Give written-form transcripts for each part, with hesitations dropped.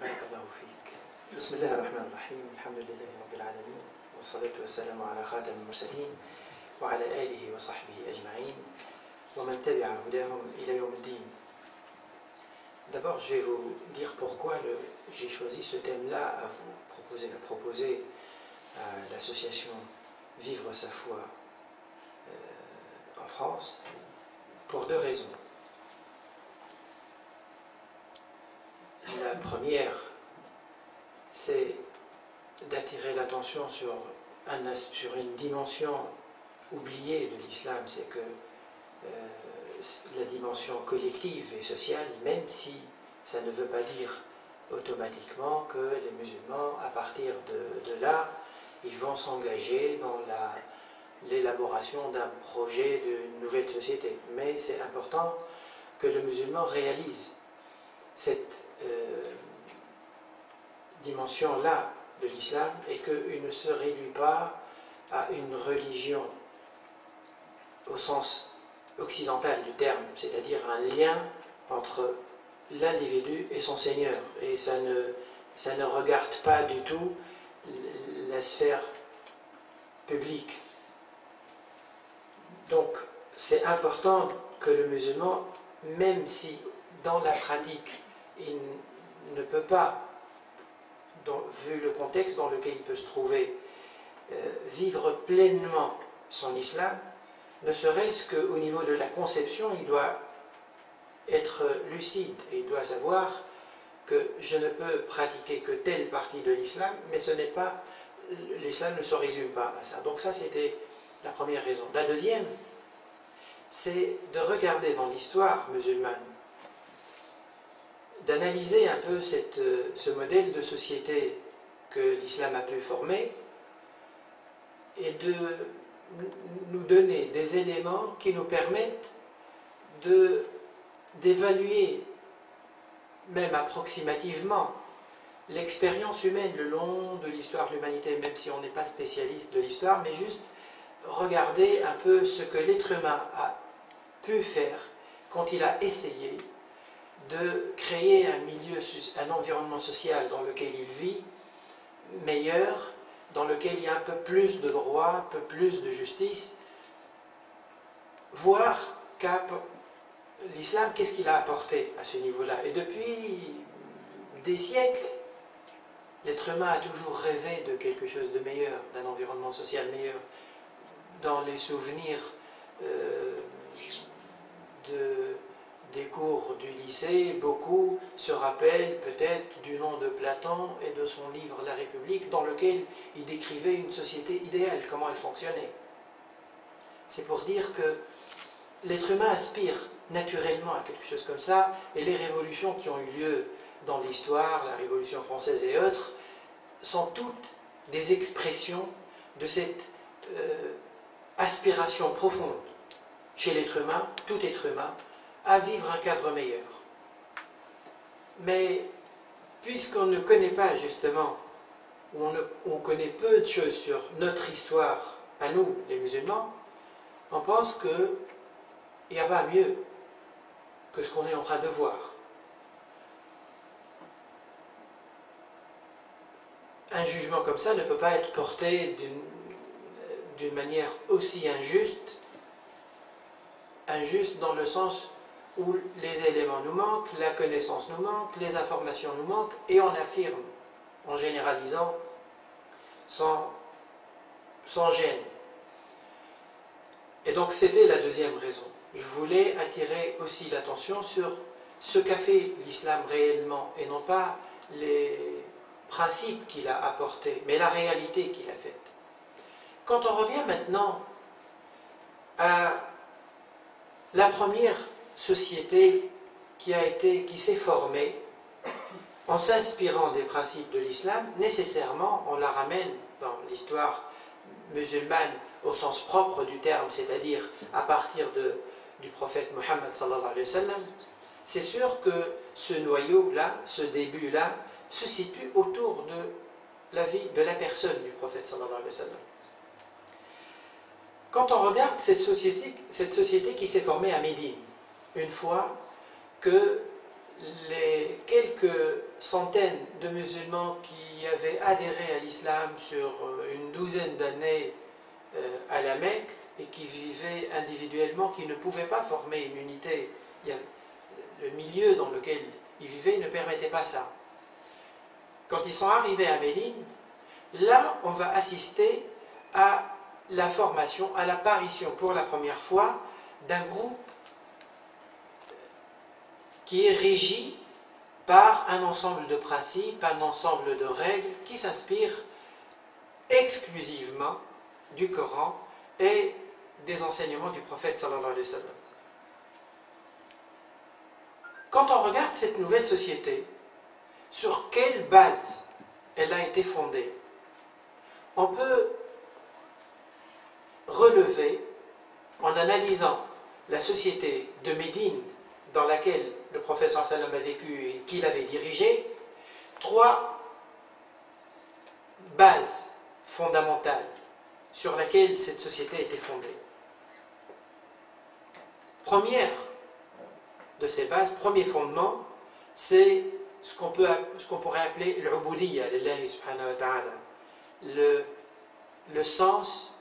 بارك الله فيك. بسم الله الرحمن الرحيم. الحمد لله رب العالمين والصلاة والسلام على خاتم المرسلين وعلى آله وصحبه أجمعين ومن تبع هداهم إلى يوم الدين. D'abord, je vais vous dire pourquoi j'ai choisi ce thème-là à vous proposer à l'association Vivre sa foi en France, pour deux raisons. La première, c'est d'attirer l'attention sur une dimension oubliée de l'islam, c'est que la dimension collective et sociale, même si ça ne veut pas dire automatiquement que les musulmans, à partir de là, ils vont s'engager dans l'élaboration d'un projet d'une nouvelle société. Mais c'est important que le musulman réalise cette dimension-là de l'islam et qu'il ne se réduit pas à une religion au sens occidental du terme, c'est-à-dire un lien entre l'individu et son Seigneur. Et ça ne regarde pas du tout la sphère publique. Donc c'est important que le musulman, même si dans la pratique il ne peut pas, vu le contexte dans lequel il peut se trouver, vivre pleinement son islam, ne serait-ce qu'au niveau de la conception, il doit être lucide et il doit savoir que je ne peux pratiquer que telle partie de l'islam, mais l'islam ne se résume pas à ça. Donc ça, c'était la première raison. La deuxième, c'est de regarder dans l'histoire musulmane, d'analyser un peu ce modèle de société que l'islam a pu former et de nous donner des éléments qui nous permettent d'évaluer, même approximativement, l'expérience humaine le long de l'histoire de l'humanité, même si on n'est pas spécialiste de l'histoire, mais juste regarder un peu ce que l'être humain a pu faire quand il a essayé de créer un environnement social dans lequel il vit meilleur, dans lequel il y a un peu plus de droit, un peu plus de justice, voir l'islam, qu'est-ce qu'il a apporté à ce niveau-là. Et depuis des siècles, l'être humain a toujours rêvé de quelque chose de meilleur, d'un environnement social meilleur. Dans les souvenirs des cours du lycée, beaucoup se rappellent peut-être du nom de Platon et de son livre La République, dans lequel il décrivait une société idéale, comment elle fonctionnait. C'est pour dire que l'être humain aspire naturellement à quelque chose comme ça, et les révolutions qui ont eu lieu dans l'histoire, la Révolution française et autres, sont toutes des expressions de cette aspiration profonde chez l'être humain, tout être humain, à vivre un cadre meilleur. Mais puisqu'on ne connaît pas justement, ou on connaît peu de choses sur notre histoire, à nous les musulmans, on pense qu'il n'y a pas mieux que ce qu'on est en train de voir. Un jugement comme ça ne peut pas être porté d'une manière aussi injuste dans le sens où les éléments nous manquent, la connaissance nous manque, les informations nous manquent, et on affirme, en généralisant, sans gêne. Et donc c'était la deuxième raison. Je voulais attirer aussi l'attention sur ce qu'a fait l'islam réellement, et non pas les principes qu'il a apportés, mais la réalité qu'il a faite. Quand on revient maintenant à la première société qui s'est formée en s'inspirant des principes de l'islam, nécessairement on la ramène dans l'histoire musulmane au sens propre du terme, c'est-à-dire à partir du prophète Mohammed sallallahu alayhi wa sallam. C'est sûr que ce noyau-là, ce début-là, se situe autour de la vie, de la personne du prophète sallallahu alayhi wa sallam. Quand on regarde cette société qui s'est formée à Médine, une fois que les quelques centaines de musulmans qui avaient adhéré à l'islam sur une douzaine d'années à la Mecque et qui vivaient individuellement, qui ne pouvaient pas former une unité. Le milieu dans lequel ils vivaient ne permettait pas ça. Quand ils sont arrivés à Médine, là on va assister à la formation, à l'apparition pour la première fois d'un groupe qui est régi par un ensemble de principes, un ensemble de règles qui s'inspirent exclusivement du Coran et des enseignements du prophète sallallahu alayhi wa sallam. Quand on regarde cette nouvelle société, sur quelle base elle a été fondée, on peut relever, en analysant la société de Médine dans laquelle le prophète sallallahu alayhi wa sallam a vécu et qu'il avait dirigé, trois bases fondamentales sur lesquelles cette société était fondée. Première de ces bases, premier fondement, c'est ce qu'on pourrait appeler l'ubudiyya lillahi subhanahu wa ta'ala, le sens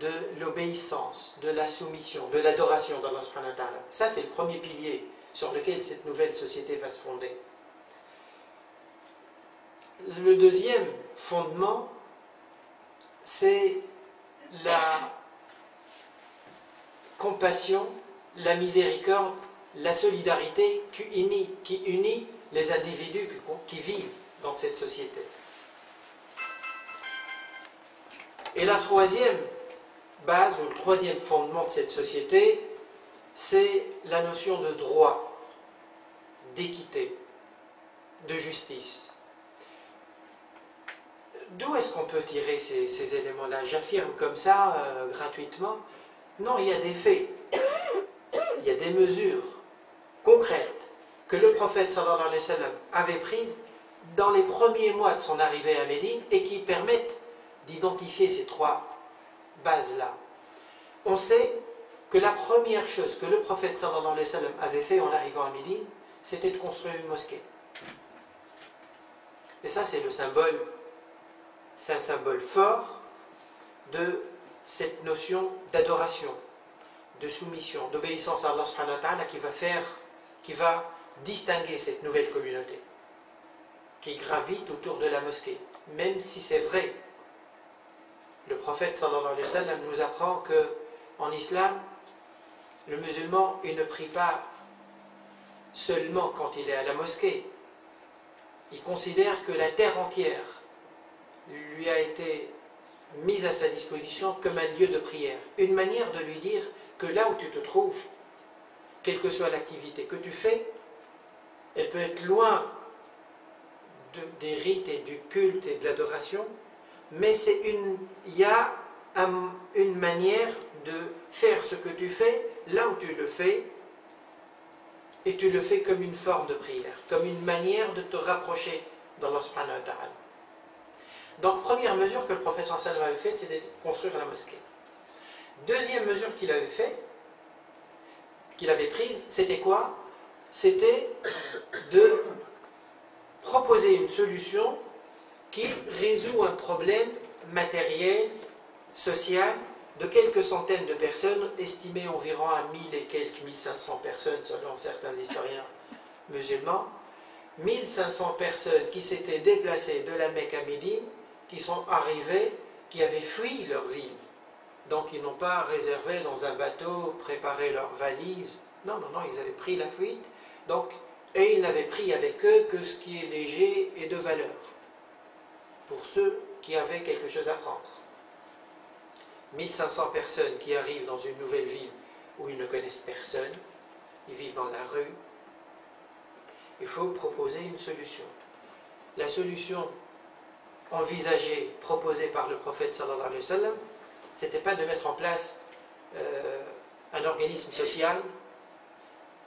de l'obéissance, de la soumission, de l'adoration d'Allah subhanahu wa ta'ala. Ça, c'est le premier pilier sur lequel cette nouvelle société va se fonder. Le deuxième fondement, c'est la compassion, la miséricorde, la solidarité qui unit les individus qui vivent dans cette société. Et la troisième base, ou le troisième fondement de cette société, c'est la notion de droit, d'équité, de justice. D'où est-ce qu'on peut tirer ces éléments-là? J'affirme comme ça, gratuitement. Non, il y a des faits, il y a des mesures concrètes que le prophète sallallahu alayhi wa sallam avait prises dans les premiers mois de son arrivée à Médine et qui permettent d'identifier ces trois bases-là. On sait que la première chose que le prophète sallallahu alayhi wa sallam avait fait en arrivant à Médine, c'était de construire une mosquée. Et ça, c'est un symbole fort de cette notion d'adoration, de soumission, d'obéissance à Allah subhanahu wa ta'ala qui va distinguer cette nouvelle communauté qui gravite autour de la mosquée. Même si c'est vrai, le prophète sallallahu alayhi wa sallam nous apprend qu'en islam, le musulman, il ne prie pas seulement quand il est à la mosquée. Il considère que la terre entière lui a été mise à sa disposition comme un lieu de prière. Une manière de lui dire que là où tu te trouves, quelle que soit l'activité que tu fais, elle peut être loin des rites et du culte et de l'adoration, mais il y a une manière de faire ce que tu fais là où tu le fais, et tu le fais comme une forme de prière, comme une manière de te rapprocher d'Allah subhanahu wa ta'ala. Donc, première mesure que le prophète sallallahu alayhi wa sallam avait faite, c'était de construire la mosquée. Deuxième mesure qu'il avait prise, c'était quoi? C'était de proposer une solution qui résout un problème matériel, social, de quelques centaines de personnes, estimées environ à 1000 et quelques 1500 personnes selon certains historiens musulmans. 1500 personnes qui s'étaient déplacées de la Mecque à Médine, qui sont arrivées, qui avaient fui leur ville. Donc ils n'ont pas réservé dans un bateau, préparé leurs valises. Non, ils avaient pris la fuite. Et ils n'avaient pris avec eux que ce qui est léger et de valeur, pour ceux qui avaient quelque chose à prendre. 1500 personnes qui arrivent dans une nouvelle ville où ils ne connaissent personne, ils vivent dans la rue. Il faut proposer une solution. La solution envisagée, proposée par le prophète sallallahu alayhi wa sallam, c'était pas de mettre en place un organisme social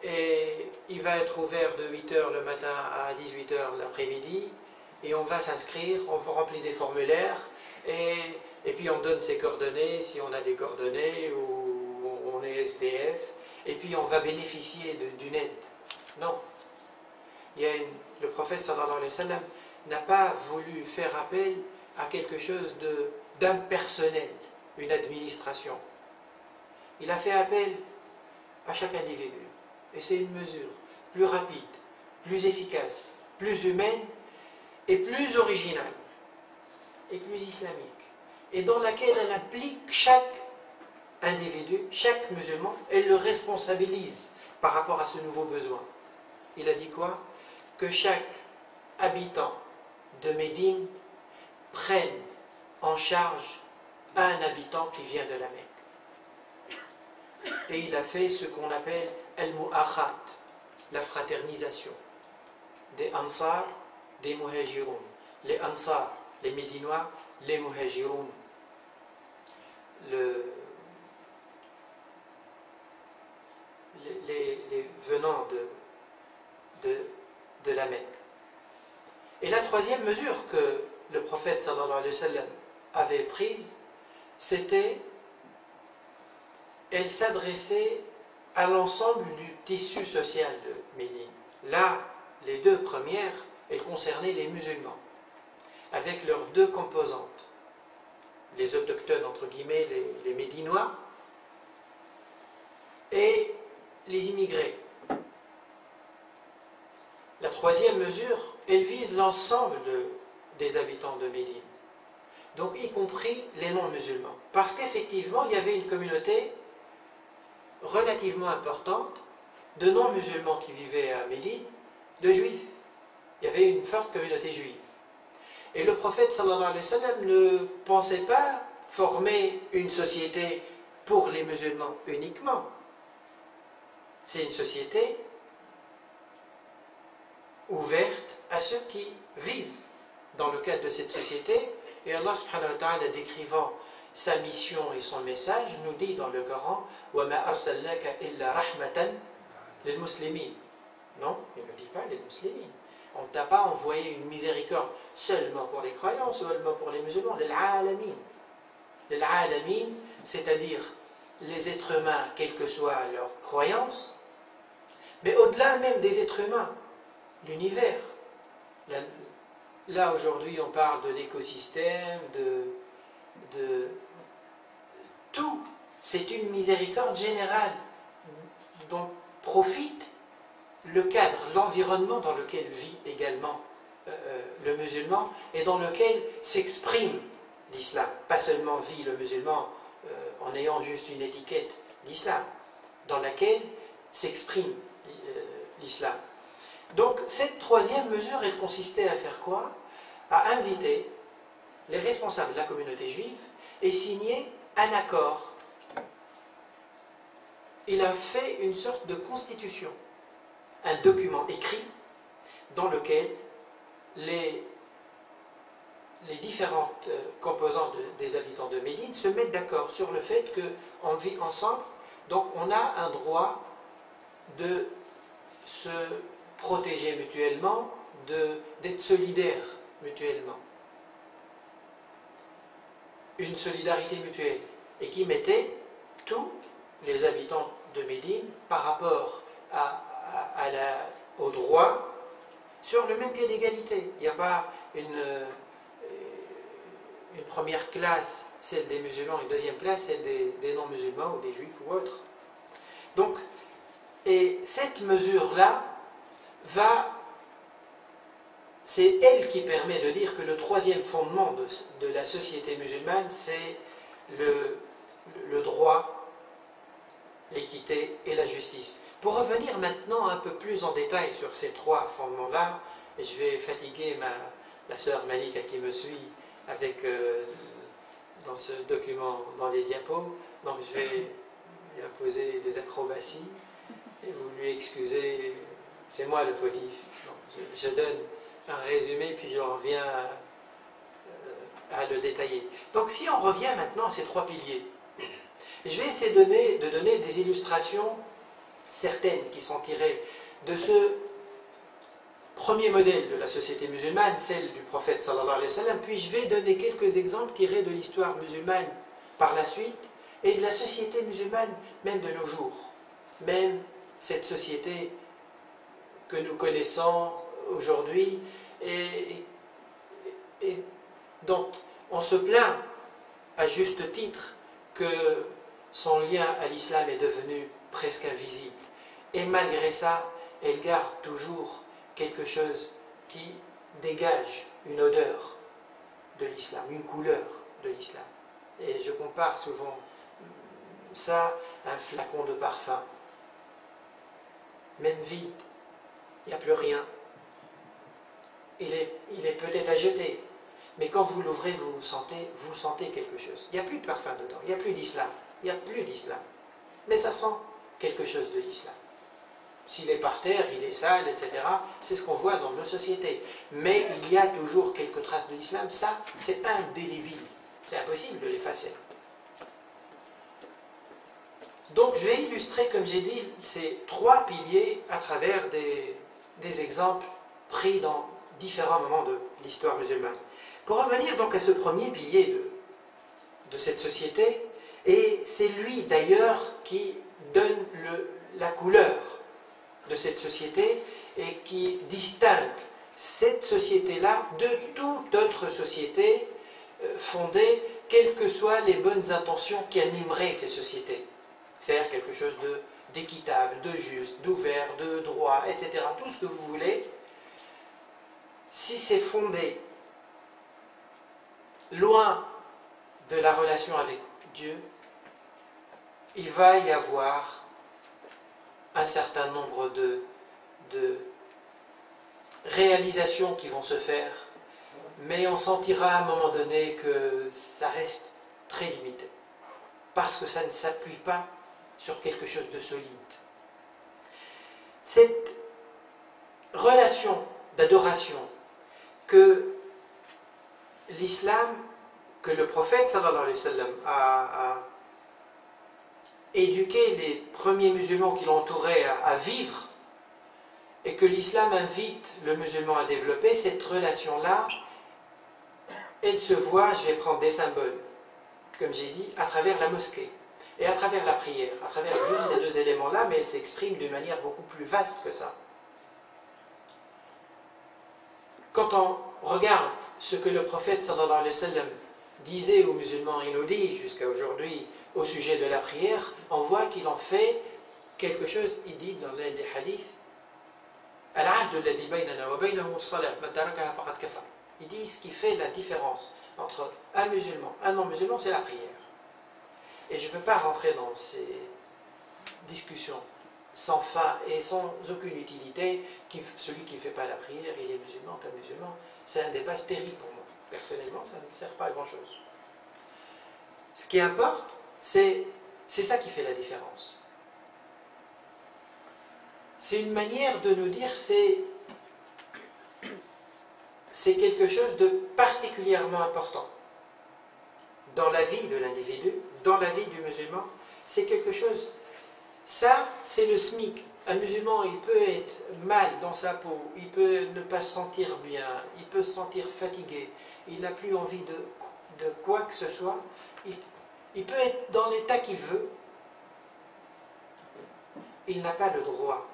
et il va être ouvert de 8h le matin à 18h l'après-midi et on va s'inscrire, on remplit des formulaires et puis on donne ses coordonnées si on a des coordonnées ou on est SDF et puis on va bénéficier d'une aide. Non. le prophète sallallahu alayhi wa sallam n'a pas voulu faire appel à quelque chose d'impersonnel, une administration. Il a fait appel à chaque individu. Et c'est une mesure plus rapide, plus efficace, plus humaine et plus originale et plus islamique. Et dans laquelle elle implique chaque individu, chaque musulman, elle le responsabilise par rapport à ce nouveau besoin. Il a dit quoi? Que chaque habitant de Médine prenne en charge un habitant qui vient de la Mecque. Et il a fait ce qu'on appelle al-mu'akhat, la fraternisation des Ansar, des Muhajiroun. Les Ansar, les Médinois, les Muhajiroun, les venant de la Mecque. Et la troisième mesure que le prophète sallallahu alayhi wa sallam avait prise, c'était, elle s'adressait à l'ensemble du tissu social de Médine. Là, les deux premières, elles concernaient les musulmans, avec leurs deux composantes. Les autochtones, entre guillemets, les Médinois, et les immigrés. La troisième mesure, elle vise l'ensemble des habitants de Médine, donc y compris les non-musulmans. Parce qu'effectivement, il y avait une communauté relativement importante de non-musulmans qui vivaient à Médine, de juifs. Il y avait une forte communauté juive. Et le prophète sallallahu alayhi wa sallam ne pensait pas former une société pour les musulmans uniquement. C'est une société ouverte à ceux qui vivent dans le cadre de cette société. Et Allah subhanahu wa ta'ala, décrivant sa mission et son message, nous dit dans le Coran وَمَا أَرْسَلْنَاكَ إِلَّا رَحْمَةً لِلْمُسْلِمِينَ. Non, il ne dit pas les musulmans. On ne t'a pas envoyé une miséricorde seulement pour les croyants, seulement pour les musulmans, les alamin. Les alamin, c'est-à-dire les êtres humains, quelle que soit leur croyance, mais au-delà même des êtres humains, l'univers. Là, aujourd'hui, on parle de l'écosystème, de tout. C'est une miséricorde générale dont profite le cadre, l'environnement dans lequel vit également le musulman et dans lequel s'exprime l'islam. Pas seulement vit le musulman en ayant juste une étiquette d'islam, dans laquelle s'exprime l'islam. Donc cette troisième mesure, elle consistait à faire quoi? À inviter les responsables de la communauté juive et signer un accord. Il a fait une sorte de constitution, un document écrit dans lequel les différentes composantes des habitants de Médine se mettent d'accord sur le fait qu'on vit ensemble, donc on a un droit de se protéger mutuellement, d'être solidaires mutuellement. Une solidarité mutuelle, et qui mettait tous les habitants de Médine par rapport au droit sur le même pied d'égalité. Il n'y a pas une première classe, celle des musulmans, une deuxième classe, celle des non-musulmans ou des juifs ou autres. Donc, et cette mesure-là c'est elle qui permet de dire que le troisième fondement de la société musulmane, c'est le droit, l'équité et la justice. Pour revenir maintenant un peu plus en détail sur ces trois fondements-là, et je vais fatiguer la sœur Malika qui me suit avec dans ce document, dans les diapos, donc je vais lui imposer des acrobaties et vous lui excusez, c'est moi le fautif. Donc, je donne un résumé puis je reviens à le détailler. Donc si on revient maintenant à ces trois piliers, je vais essayer de donner des illustrations certaines qui sont tirées de ce premier modèle de la société musulmane, celle du prophète sallallahu alayhi wa sallam, puis je vais donner quelques exemples tirés de l'histoire musulmane par la suite et de la société musulmane même de nos jours. Même cette société que nous connaissons aujourd'hui et dont on se plaint à juste titre que son lien à l'islam est devenu presque invisible. Et malgré ça, elle garde toujours quelque chose qui dégage une odeur de l'islam, une couleur de l'islam. Et je compare souvent ça à un flacon de parfum. Même vide, il n'y a plus rien. Il est peut-être à jeter, mais quand vous l'ouvrez, vous sentez quelque chose. Il n'y a plus de parfum dedans, il n'y a plus d'islam, il n'y a plus d'islam. Mais ça sent quelque chose de l'islam. S'il est par terre, il est sale, etc. C'est ce qu'on voit dans nos sociétés. Mais il y a toujours quelques traces de l'islam. Ça, c'est indélébile. C'est impossible de l'effacer. Donc, je vais illustrer, comme j'ai dit, ces trois piliers à travers des exemples pris dans différents moments de l'histoire musulmane. Pour revenir donc à ce premier pilier de cette société, et c'est lui d'ailleurs qui donne la couleur de cette société et qui distingue cette société-là de toute autre société fondée, quelles que soient les bonnes intentions qui animeraient ces sociétés. Faire quelque chose d'équitable, de juste, d'ouvert, de droit, etc. Tout ce que vous voulez. Si c'est fondé loin de la relation avec Dieu, il va y avoir un certain nombre de réalisations qui vont se faire, mais on sentira à un moment donné que ça reste très limité, parce que ça ne s'appuie pas sur quelque chose de solide. Cette relation d'adoration que l'islam, que le prophète sallallahu alayhi wa sallam a éduqué les premiers musulmans qui l'entouraient à vivre, et que l'islam invite le musulman à développer, cette relation-là, elle se voit, je vais prendre des symboles, comme j'ai dit, à travers la mosquée, et à travers la prière, à travers juste ces deux éléments-là, mais elle s'exprime d'une manière beaucoup plus vaste que ça. Quand on regarde ce que le prophète sallallahu alayhi wa sallam disait aux musulmans et nous dit jusqu'à aujourd'hui au sujet de la prière, on voit qu'il en fait quelque chose. Il dit dans l'un des hadiths, il dit ce qui fait la différence entre un musulman et un non-musulman, c'est la prière. Et je ne veux pas rentrer dans ces discussions sans fin et sans aucune utilité. Celui qui ne fait pas la prière, il est musulman, pas musulman. C'est un débat stérile pour moi. Personnellement, ça ne sert pas à grand-chose. Ce qui importe, c'est ça qui fait la différence. C'est une manière de nous dire c'est quelque chose de particulièrement important dans la vie de l'individu, dans la vie du musulman. C'est quelque chose, ça c'est le SMIC. Un musulman, il peut être mal dans sa peau, il peut ne pas se sentir bien, il peut se sentir fatigué, il n'a plus envie de quoi que ce soit, il peut être dans l'état qu'il veut, il n'a pas le droit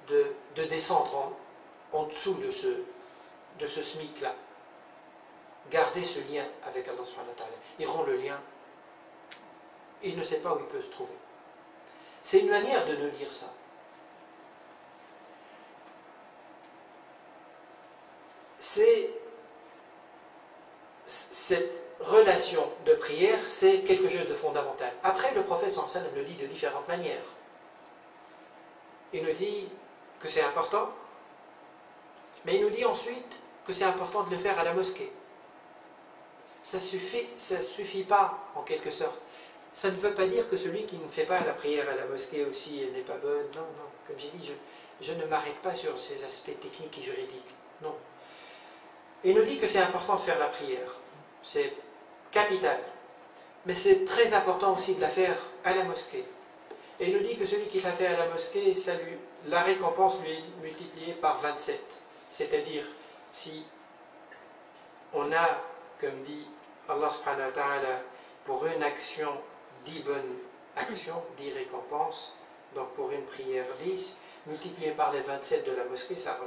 de descendre en dessous de ce SMIC-là. Garder ce lien avec Allah subhanahu wa ta'ala. Il rompt le lien, il ne sait pas où il peut se trouver. C'est une manière de nous dire ça. Cette relation de prière, c'est quelque chose de fondamental. Après, le prophète sallallahu alayhi wa sallam le dit de différentes manières. Il nous dit que c'est important, mais il nous dit ensuite que c'est important de le faire à la mosquée. Ça suffit pas, en quelque sorte. Ça ne veut pas dire que celui qui ne fait pas la prière à la mosquée aussi n'est pas bonne. Non, non. Comme j'ai dit, je ne m'arrête pas sur ces aspects techniques et juridiques. Non. Il nous dit que c'est important de faire la prière. C'est capital. Mais c'est très important aussi de la faire à la mosquée. Et il nous dit que celui qui l'a fait à la mosquée, la récompense lui est multipliée par 27. C'est-à-dire, si on a, comme dit Allah subhanahu wa ta'ala, pour une action, 10 bonnes actions, 10 récompenses, Donc pour une prière 10, multiplié par les 27 de la mosquée, ça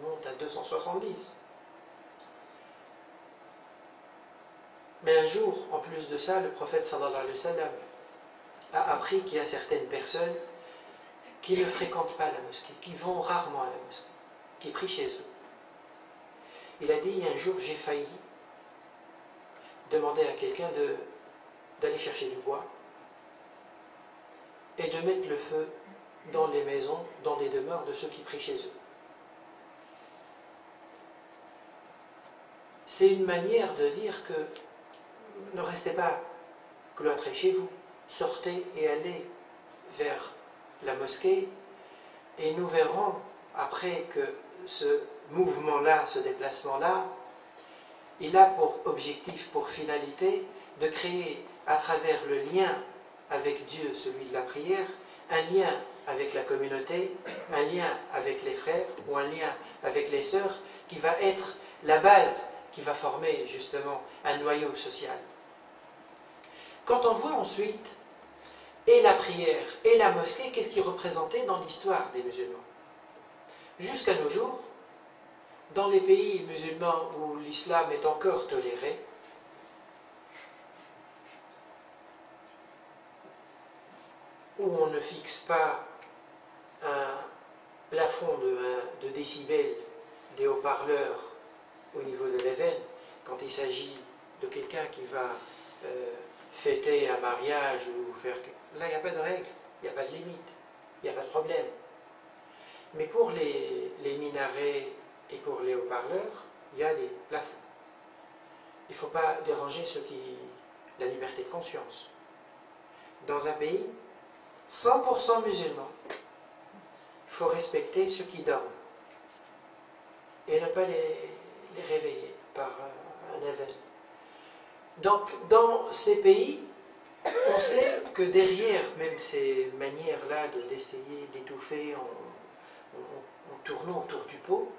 remonte à 270. Mais un jour, en plus de ça, le prophète sallallahu alayhi wa sallam a appris qu'il y a certaines personnes qui ne fréquentent pas la mosquée, qui vont rarement à la mosquée, qui prient chez eux. Il a dit, un jour, j'ai failli demander à quelqu'un d'aller chercher du bois et de mettre le feu dans les maisons, dans les demeures de ceux qui prient chez eux. C'est une manière de dire que ne restez pas cloîtrés chez vous, sortez et allez vers la mosquée et nous verrons après que ce mouvement-là, ce déplacement-là, il a pour objectif, pour finalité, de créer à travers le lien avec Dieu, celui de la prière, un lien avec la communauté, un lien avec les frères ou un lien avec les sœurs qui va être la base, qui va former justement un noyau social. Quand on voit ensuite et la prière et la mosquée, qu'est-ce qui représentait dans l'histoire des musulmans? Jusqu'à nos jours, dans les pays musulmans où l'islam est encore toléré, où on ne fixe pas un plafond de décibels des haut-parleurs au niveau de l'événement, quand il s'agit de quelqu'un qui va fêter un mariage ou faire... Là, il n'y a pas de règle, il n'y a pas de limite, il n'y a pas de problème. Mais pour les minarets et pour les haut-parleurs, il y a des plafonds. Il ne faut pas déranger ceux qui... la liberté de conscience. Dans un pays 100% musulman, il faut respecter ceux qui dorment et ne pas les réveiller par un événement. Donc, dans ces pays, on sait que derrière même ces manières-là d'essayer d'étouffer en tournant autour du pot,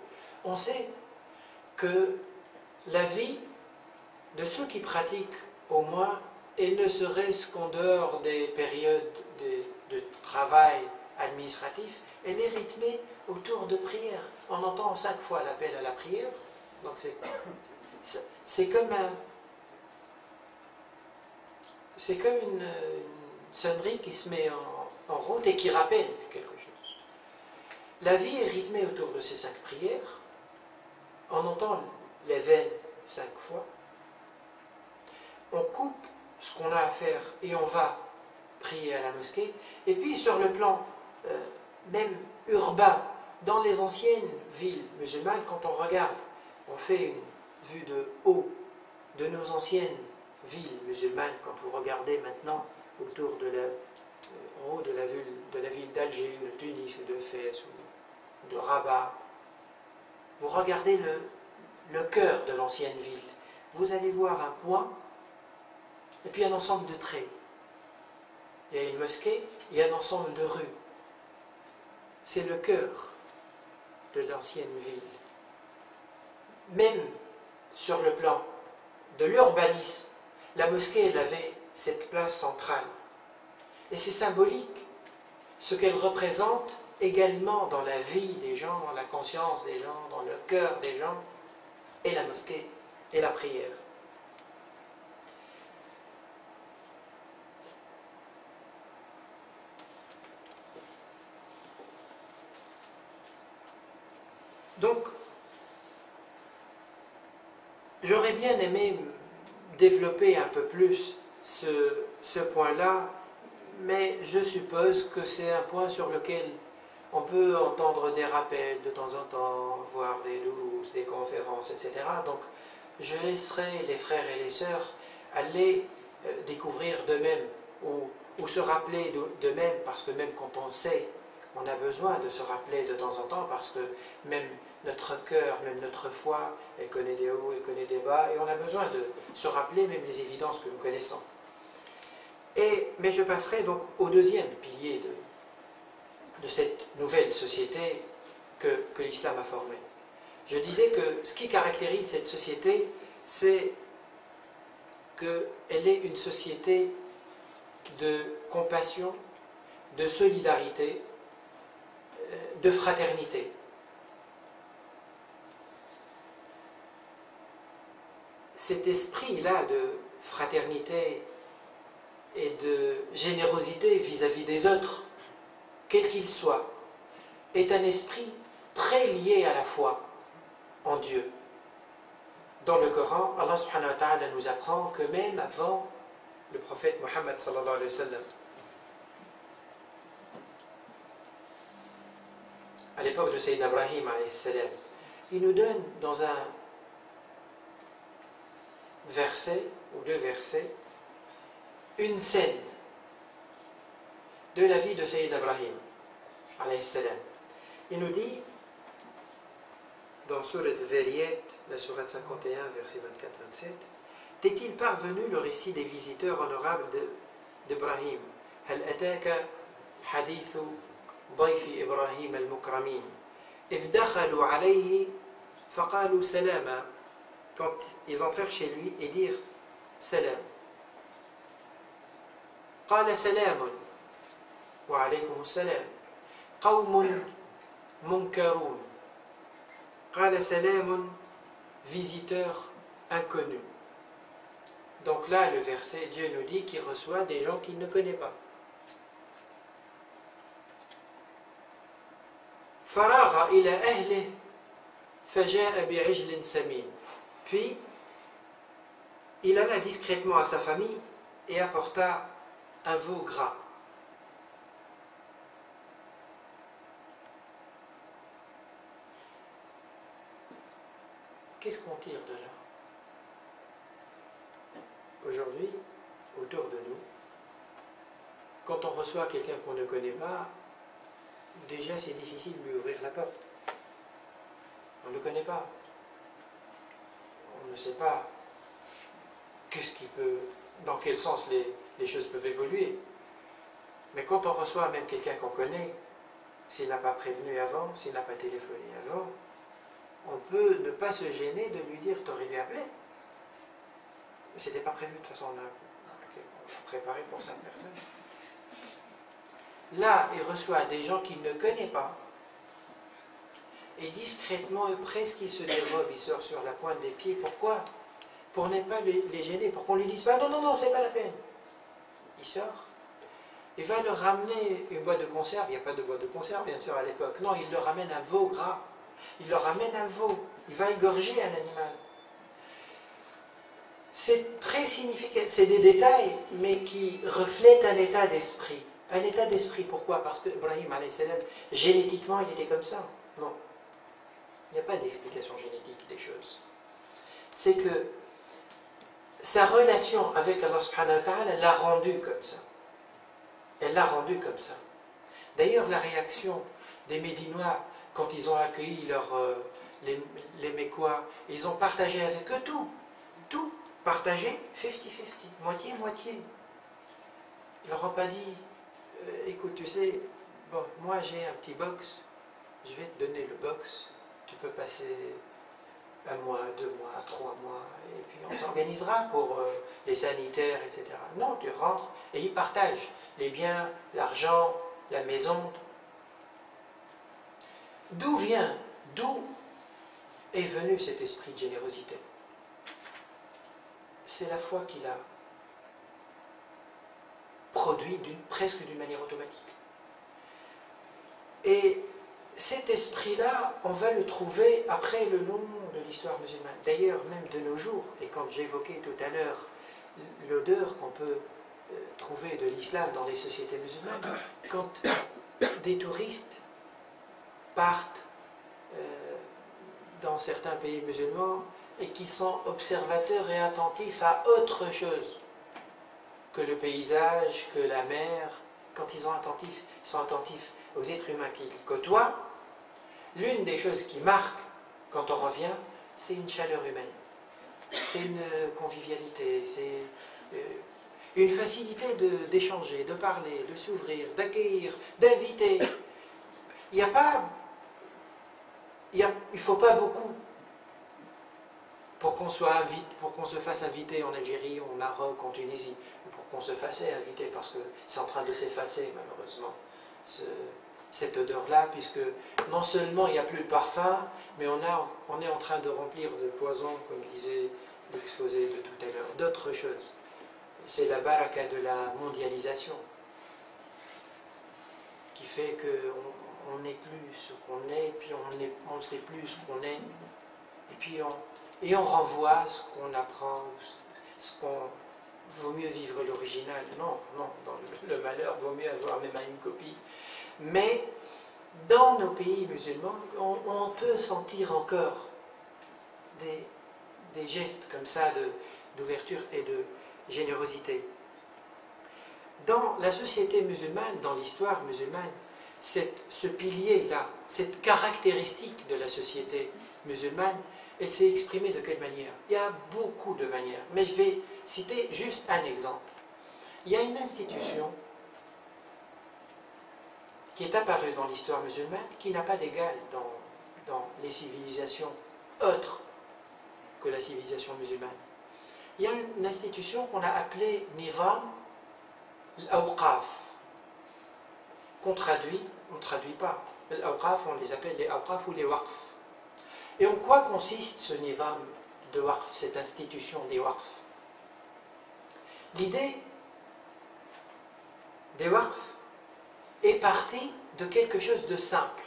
on sait que la vie de ceux qui pratiquent au moins, et ne serait-ce qu'en dehors des périodes de travail administratif, elle est rythmée autour de prières. On entend 5 fois l'appel à la prière, donc c'est comme une sonnerie qui se met en route et qui rappelle quelque chose. La vie est rythmée autour de ces 5 prières. On entend les veines 5 fois. On coupe ce qu'on a à faire et on va prier à la mosquée. Et puis sur le plan même urbain, dans les anciennes villes musulmanes, quand on regarde, on fait une vue de haut de nos anciennes villes musulmanes, quand vous regardez maintenant autour en haut de la ville d'Alger, de Tunis, ou de Fès, ou de Rabat, vous regardez le cœur de l'ancienne ville, vous allez voir un point et puis un ensemble de traits. Il y a une mosquée, il y a un ensemble de rues. C'est le cœur de l'ancienne ville. Même sur le plan de l'urbanisme, la mosquée, elle avait cette place centrale. Et c'est symbolique, ce qu'elle représente également dans la vie des gens, dans la conscience des gens, dans le cœur des gens, et la mosquée, et la prière. Donc, j'aurais bien aimé développer un peu plus ce point-là, mais je suppose que c'est un point sur lequel on peut entendre des rappels de temps en temps, voir des douces, des conférences, etc. Donc, je laisserai les frères et les sœurs aller découvrir d'eux-mêmes ou se rappeler d'eux-mêmes, parce que même quand on sait, on a besoin de se rappeler de temps en temps, parce que même notre cœur, même notre foi, elle connaît des hauts, elle connaît des bas, et on a besoin de se rappeler même les évidences que nous connaissons. Mais je passerai donc au deuxième pilier de cette nouvelle société que l'islam a formée. Je disais que ce qui caractérise cette société, c'est qu'elle est une société de compassion, de solidarité, de fraternité. Cet esprit-là de fraternité et de générosité vis-à-vis des autres, quel qu'il soit, est un esprit très lié à la foi en Dieu. Dans le Coran, Allah subhanahu wa ta'ala nous apprend que même avant le prophète Mohammed sallallahu alayhi wa sallam, à l'époque de Sayyidina Ibrahim alayhi salam, il nous donne dans un verset ou deux versets une scène de la vie de Sayyidina Ibrahim alayhi salam. Il nous dit dans Sourate Dhariyat, la Sourate 51, verset 24-27, t'est-il parvenu le récit des visiteurs honorables d'Ibrahim? Hal ataka hadithu ضيف إبراهيم المكرمين إذ دخلوا عليه فقالوا سلاما. Quand ils entrèrent chez lui et dirent salam. قال سلام وعليكم السلام قوم منكرون قال سلام visiteur inconnu. Donc là le verset, Dieu nous dit qu'il reçoit des gens qu'il ne connaît pas. فراغ إلى أهله فجاء بعجل سمين. Puis il alla discrètement à sa famille et apporta un veau gras. Qu'est-ce qu'on tire de là? Aujourd'hui, autour de nous, quand on reçoit quelqu'un qu'on ne connaît pas, déjà c'est difficile de lui ouvrir la porte. On ne le connaît pas. On ne sait pas dans quel sens les choses peuvent évoluer. Mais quand on reçoit même quelqu'un qu'on connaît, s'il n'a pas prévenu avant, s'il n'a pas téléphoné avant, on peut ne pas se gêner de lui dire « t'aurais dû appeler ». Mais c'était pas prévu, de toute façon on a préparé pour cette personne. Là, il reçoit des gens qu'il ne connaît pas, et discrètement, presque il se dérobe, il sort sur la pointe des pieds. Pourquoi? Pour ne pas les gêner, pour qu'on ne lui dise pas « non, non, non, c'est pas la peine ». Il sort, il va leur ramener une boîte de conserve. Il n'y a pas de boîte de conserve, bien sûr, à l'époque. Non, il leur ramène un veau gras. Il leur ramène un veau. Il va égorger un animal. C'est très significatif. C'est des détails, mais qui reflètent un état d'esprit. Un état d'esprit, pourquoi? Parce que Ibrahim, génétiquement, il était comme ça. Non. Il n'y a pas d'explication génétique des choses. C'est que sa relation avec Allah subhanahu wa ta'ala l'a rendu comme ça. Elle l'a rendu comme ça. D'ailleurs, la réaction des Médinois, quand ils ont accueilli les Mécois, ils ont partagé avec eux tout. Tout. Partagé 50-50. Moitié-moitié. Ils leur ont pas dit, écoute, tu sais, bon, moi j'ai un petit box, je vais te donner le box, tu peux passer 1 mois, 2 mois, 3 mois, et puis on s'organisera pour les sanitaires, etc. Non, tu rentres et ils partagent les biens, l'argent, la maison. D'où est venu cet esprit de générosité? C'est la foi qu'il a produit presque d'une manière automatique. Et cet esprit-là, on va le trouver après le long de l'histoire musulmane. D'ailleurs, même de nos jours, et quand j'évoquais tout à l'heure l'odeur qu'on peut trouver de l'islam dans les sociétés musulmanes, quand des touristes partent dans certains pays musulmans et qui sont observateurs et attentifs à autre chose que le paysage, que la mer, quand ils sont attentifs aux êtres humains qu'ils côtoient, l'une des choses qui marque quand on revient, c'est une chaleur humaine, c'est une convivialité, c'est une facilité d'échanger, de parler, de s'ouvrir, d'accueillir, d'inviter. Il ne faut pas beaucoup pour qu'on se fasse inviter en Algérie, au Maroc, en Tunisie, pour qu'on se fasse inviter, parce que c'est en train de s'effacer malheureusement, cette odeur-là, puisque non seulement il n'y a plus de parfum, mais on est en train de remplir de poison, comme disait l'exposé de tout à l'heure, d'autres choses. C'est la baraka de la mondialisation qui fait qu'on n'est plus ce qu'on est, puis on ne sait plus ce qu'on est, et puis on renvoie ce qu'on apprend, ce qu'on vaut mieux vivre l'original. Non, dans le malheur, vaut mieux avoir même une copie. Mais dans nos pays musulmans, on peut sentir encore des gestes comme ça d'ouverture et de générosité. Dans la société musulmane, dans l'histoire musulmane, ce pilier-là, cette caractéristique de la société musulmane, elle s'est exprimée de quelle manière? Il y a beaucoup de manières, mais je vais citer juste un exemple. Il y a une institution qui est apparue dans l'histoire musulmane qui n'a pas d'égal dans les civilisations autres que la civilisation musulmane. Il y a une institution qu'on a appelée Nizam al-Awqaf, qu'on traduit, on ne traduit pas. Al-Awqaf, on les appelle les Awqaf ou les Waqf. Et en quoi consiste ce Nizam de Waqf, cette institution des Waqf? L'idée des Waqf est partie de quelque chose de simple,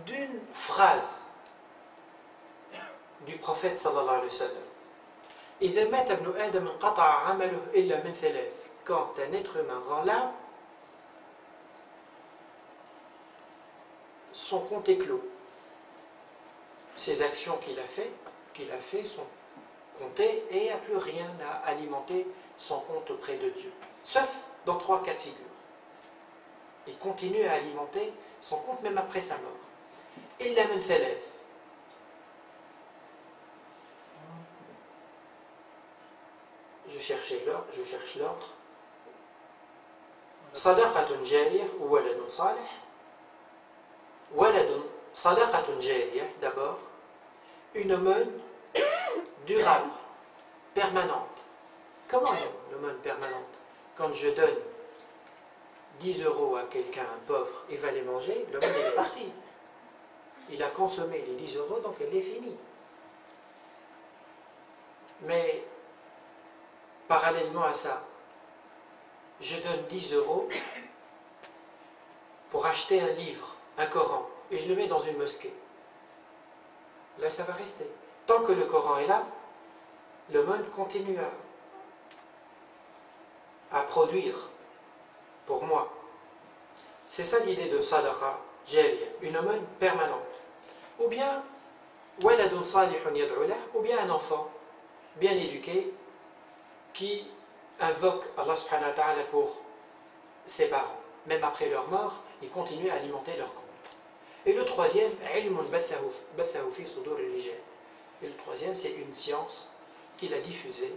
d'une phrase du prophète sallallahu alayhi wa sallam. إذا مات ابن آدم انقطع عمله إلا من ثلاث. Quand un être humain rend l'âme, son compte est clos. Ses actions qu'il a fait sont comptées et il n'y a plus rien à alimenter son compte auprès de Dieu. Sauf dans 3 cas de figure. Il continue à alimenter son compte même après sa mort. إلا من ثلاث. Je cherche l'ordre. صدقة جارية وولد صالح. ولد صدقة جارية d'abord, une aumône durable, permanente. Comment une aumône permanente? Quand je donne 10 € à quelqu'un, un pauvre, il va les manger, l'aumône est parti. Il a consommé les 10 €, donc elle est finie. Mais parallèlement à ça, je donne 10 € pour acheter un livre, un Coran, et je le mets dans une mosquée. Là, ça va rester. Tant que le Coran est là, l'aumône continue à produire pour moi. C'est ça l'idée de sadaqa jariya, une aumône permanente. Ou bien, waladun salihun yad'u lahu, ou bien un enfant bien éduqué qui invoque Allah subhanahu wa ta'ala pour ses parents. Même après leur mort, ils continuent à alimenter leur compte. Et le troisième, ilmun bathahu fi sudur al-rijal. Et le troisième, c'est une science qu'il a diffusée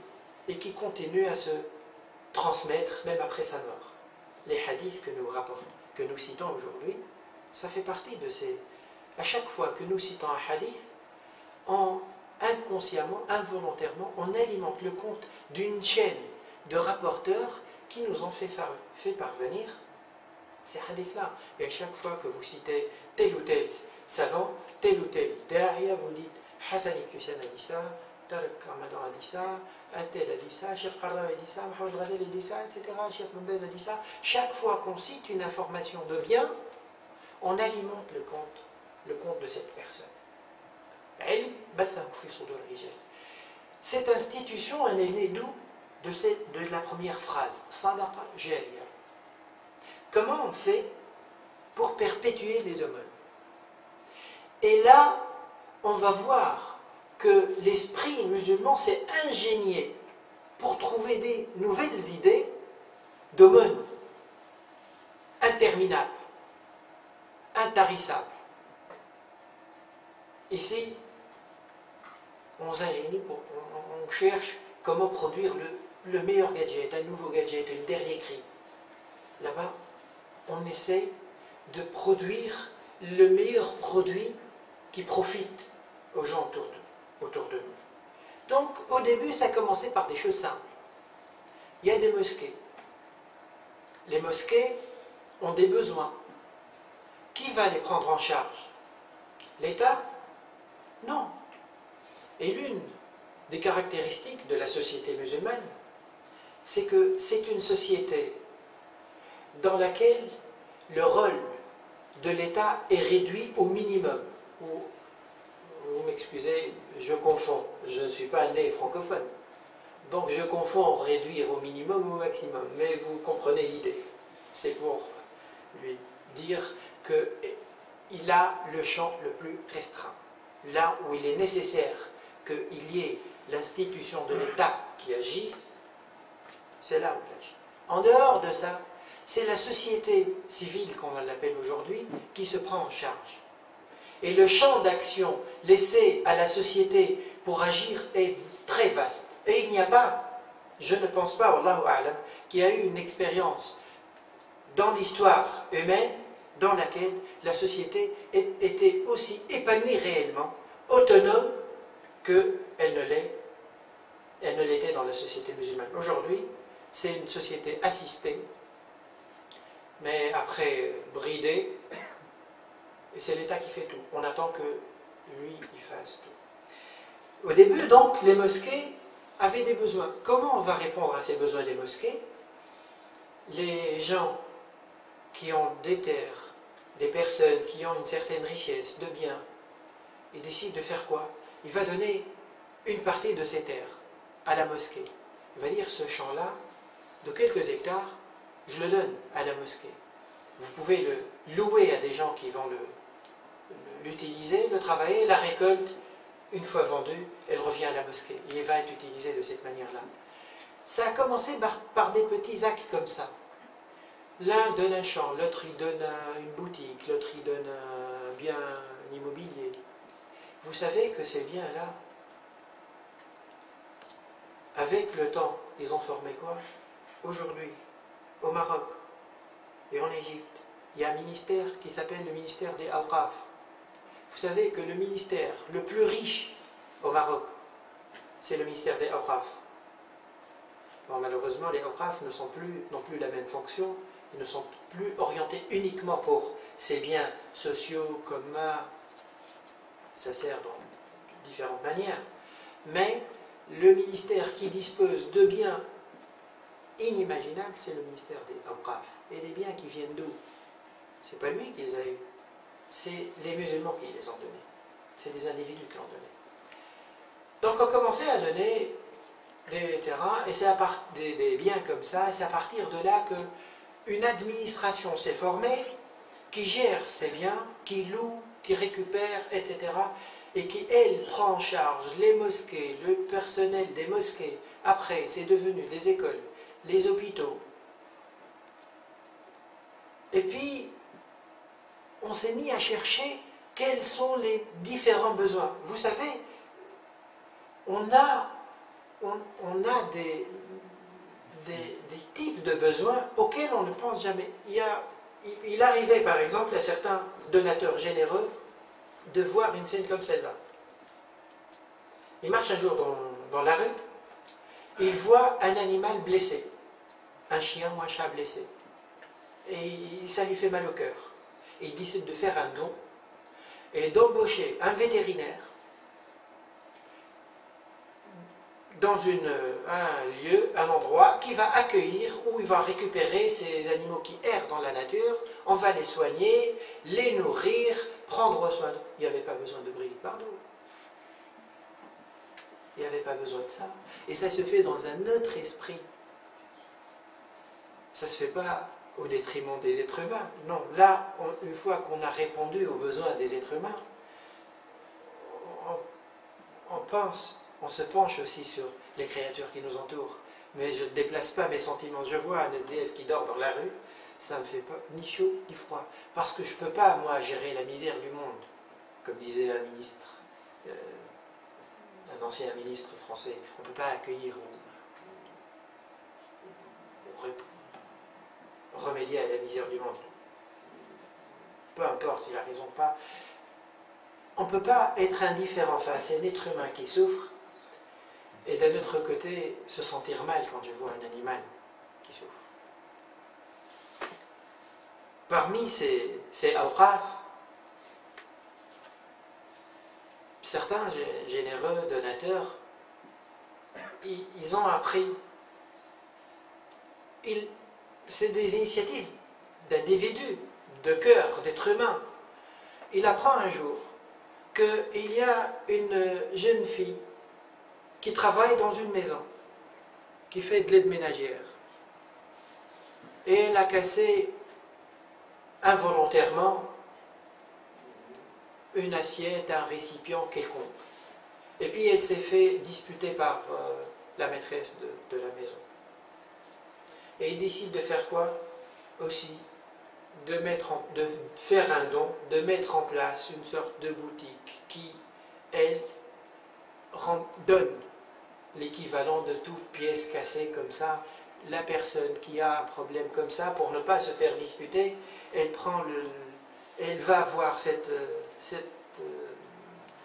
et qui continue à se transmettre même après sa mort. Les hadiths que nous citons aujourd'hui, ça fait partie de ces... À chaque fois que nous citons un hadith, inconsciemment, involontairement, on alimente le compte d'une chaîne de rapporteurs qui nous ont fait parvenir ces hadiths-là. Et à chaque fois que vous citez tel ou tel savant, tel ou tel derrière, vous dites Hassan Iqiyusan a dit ça, Tariq Ramadan a dit ça, un tel a dit ça, Cheikh Qardawi a dit ça, Mohamed Ghazali a dit ça, etc. Cheikh Bombez a dit ça. Chaque fois qu'on cite une information de bien, on alimente le compte de cette personne. Cette institution, elle est née d'où? De la première phrase, Sadaqa Jariya. Comment on fait pour perpétuer les aumônes? Et là, on va voir que l'esprit musulman s'est ingénié pour trouver des nouvelles idées d'aumônes interminables, intarissables. Ici, on s'ingénie, on cherche comment produire le meilleur gadget, un nouveau gadget, un dernier cri. Là-bas, on essaie de produire le meilleur produit qui profite aux gens autour d'eux. autour de nous. Donc, au début, ça a commencé par des choses simples. Il y a des mosquées. Les mosquées ont des besoins. Qui va les prendre en charge? L'État? Non. Et l'une des caractéristiques de la société musulmane, c'est que c'est une société dans laquelle le rôle de l'État est réduit au minimum. Vous m'excusez, je confonds, je ne suis pas né francophone. Donc je confonds réduire au minimum ou au maximum, mais vous comprenez l'idée. C'est pour lui dire qu'il a le champ le plus restreint. Là où il est nécessaire qu'il y ait l'institution de l'État qui agisse, c'est là où il agit. En dehors de ça, c'est la société civile, qu'on l'appelle aujourd'hui, qui se prend en charge. Et le champ d'action laissé à la société pour agir est très vaste. Et il n'y a pas, je ne pense pas, Wallahu a'lam, qu'il y a eu une expérience dans l'histoire humaine dans laquelle la société était aussi épanouie réellement, autonome, qu'elle ne l'était dans la société musulmane. Aujourd'hui, c'est une société assistée, mais après bridée, et c'est l'État qui fait tout. On attend que lui, il fasse tout. Au début, donc, les mosquées avaient des besoins. Comment on va répondre à ces besoins des mosquées? Les gens qui ont des terres, des personnes qui ont une certaine richesse, de biens, ils décident de faire quoi? Il va donner une partie de ces terres à la mosquée. Il va dire, ce champ-là, de quelques hectares, je le donne à la mosquée. Vous pouvez le louer à des gens qui vont l'utiliser, le travailler, la récolte, une fois vendue, elle revient à la mosquée. Il va être utilisé de cette manière-là. Ça a commencé par des petits actes comme ça. L'un donne un champ, l'autre il donne une boutique, l'autre il donne un bien immobilier. Vous savez que ces biens-là, avec le temps, ils ont formé quoi? Aujourd'hui, au Maroc et en Égypte, il y a un ministère qui s'appelle le ministère des Awqaf. Vous savez que le ministère le plus riche au Maroc, c'est le ministère des Awqaf. Bon, malheureusement, les Awqaf n'ont plus la même fonction, ils ne sont plus orientés uniquement pour ces biens sociaux, communs, ça sert dans différentes manières. Mais le ministère qui dispose de biens inimaginables, c'est le ministère des Awqaf. Et des biens qui viennent d'où? C'est pas lui qui les a eus, c'est les musulmans qui les ont donnés. C'est des individus qui l'ont donné. Donc on commençait à donner des terrains, et c'est à partir des biens comme ça, et c'est à partir de là qu'une administration s'est formée, qui gère ces biens, qui loue, qui récupère, etc. Et qui, elle, prend en charge les mosquées, le personnel des mosquées. Après, c'est devenu les écoles, les hôpitaux. Et puis, on s'est mis à chercher quels sont les différents besoins. Vous savez, on a des types de besoins auxquels on ne pense jamais. Il arrivait par exemple à certains donateurs généreux de voir une scène comme celle-là. Il marche un jour dans la rue et il voit un animal blessé, un chien ou un chat blessé. Et ça lui fait mal au cœur. Et il décide de faire un don et d'embaucher un vétérinaire dans un lieu, un endroit qui va accueillir, où il va récupérer ces animaux qui errent dans la nature, on va les soigner, les nourrir, prendre soin d'eux. Il n'y avait pas besoin de briller partout. Il n'y avait pas besoin de ça. Et ça se fait dans un autre esprit. Ça ne se fait pas au détriment des êtres humains. Non, là, une fois qu'on a répondu aux besoins des êtres humains, on se penche aussi sur les créatures qui nous entourent. Mais je ne déplace pas mes sentiments. Je vois un SDF qui dort dans la rue, ça ne me fait pas ni chaud ni froid. Parce que je ne peux pas, moi, gérer la misère du monde. Comme disait un ministre, un ancien ministre français, on ne peut pas accueillir ou remédier à la misère du monde. Peu importe, il a raison ou pas. on ne peut pas être indifférent face à un être humain qui souffre et d'un autre côté se sentir mal quand je vois un animal qui souffre. Parmi ces awqaf, certains généreux donateurs, ils ont appris, c'est des initiatives d'individus, de cœur, d'êtres humains. Il apprend un jour qu'il y a une jeune fille qui travaille dans une maison, qui fait de l'aide ménagère. Et elle a cassé involontairement une assiette, un récipient quelconque. Et puis elle s'est fait disputer par la maîtresse de la maison. Et il décide de faire quoi? Aussi, de faire un don, de mettre en place une sorte de boutique qui, elle, donne l'équivalent de toute pièce cassée comme ça. La personne qui a un problème comme ça, pour ne pas se faire disputer, elle va voir cette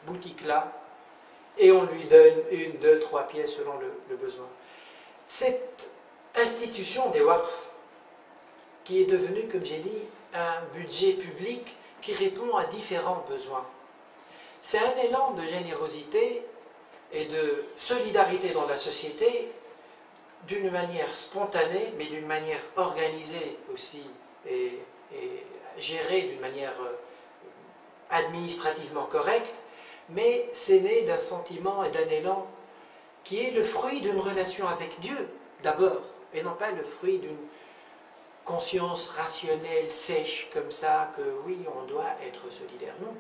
boutique-là et on lui donne 1, 2, 3 pièces selon le besoin. Cette institution des waqf, qui est devenue, comme j'ai dit, un budget public qui répond à différents besoins. C'est un élan de générosité et de solidarité dans la société, d'une manière spontanée, mais d'une manière organisée aussi, et gérée d'une manière administrativement correcte, mais c'est né d'un sentiment et d'un élan qui est le fruit d'une relation avec Dieu, d'abord, et non pas le fruit d'une conscience rationnelle, sèche, comme ça, que oui, on doit être solidaire. Non.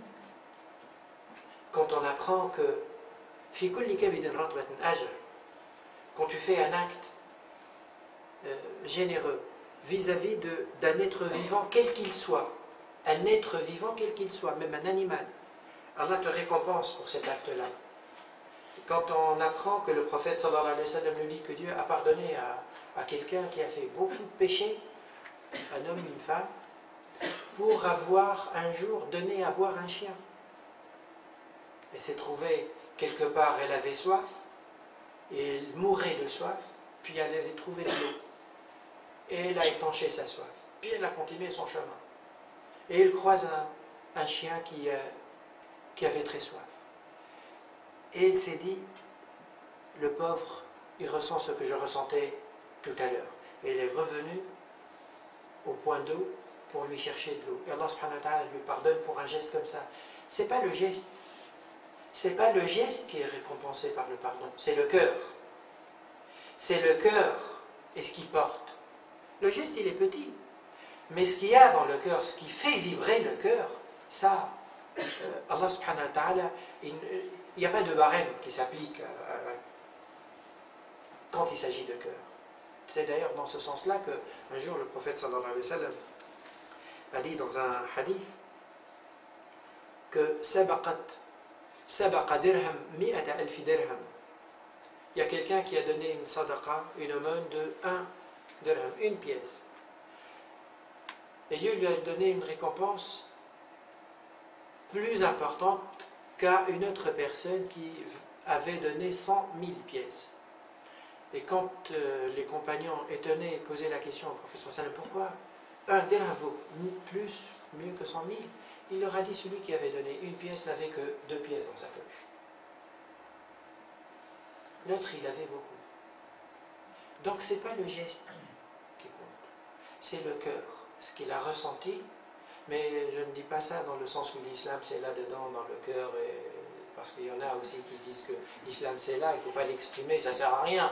Quand on apprend que quand tu fais un acte généreux vis-à-vis d'un être vivant, quel qu'il soit, un être vivant, quel qu'il soit, même un animal, Allah te récompense pour cet acte-là. Quand on apprend que le prophète sallallahu alayhi wa sallam nous dit que Dieu a pardonné à quelqu'un qui a fait beaucoup de péchés, un homme, une femme, pour avoir un jour donné à boire un chien. Elle s'est trouvée quelque part, elle avait soif, et elle mourait de soif, puis elle avait trouvé de l'eau. Et elle a étanché sa soif. Puis elle a continué son chemin. Et elle croise un chien qui avait très soif. Et elle s'est dit, le pauvre, il ressent ce que je ressentais tout à l'heure. Et elle est revenue au point d'eau pour lui chercher de l'eau. Et Allah subhanahu wa ta'ala lui pardonne pour un geste comme ça. C'est pas le geste. C'est pas le geste qui est récompensé par le pardon, c'est le cœur. C'est le cœur et ce qu'il porte. Le geste, il est petit. Mais ce qu'il y a dans le cœur, ce qui fait vibrer le cœur, ça, Allah subhanahu wa ta'ala, il n'y a pas de barème qui s'applique quand il s'agit de cœur. C'est d'ailleurs dans ce sens-là qu'un jour le prophète sallallahu alayhi wa sallam a dit dans un hadith que sabaqa dirham mi'ata alfi dirham. Il y a quelqu'un qui a donné une sadaqa, une aumône de 1 dirham, une pièce. Et Dieu lui a donné une récompense plus importante qu'à une autre personne qui avait donné 100 000 pièces. Et quand les compagnons étonnés posaient la question au prophète sallam, pourquoi un dirham vaut mieux que 100 000, il leur a dit, celui qui avait donné une pièce n'avait que 2 pièces dans sa poche. L'autre, il avait beaucoup. Donc ce n'est pas le geste qui compte, c'est le cœur, ce qu'il a ressenti. Mais je ne dis pas ça dans le sens où l'islam c'est là-dedans, dans le cœur, parce qu'il y en a aussi qui disent que l'islam c'est là, il ne faut pas l'exprimer, ça ne sert à rien.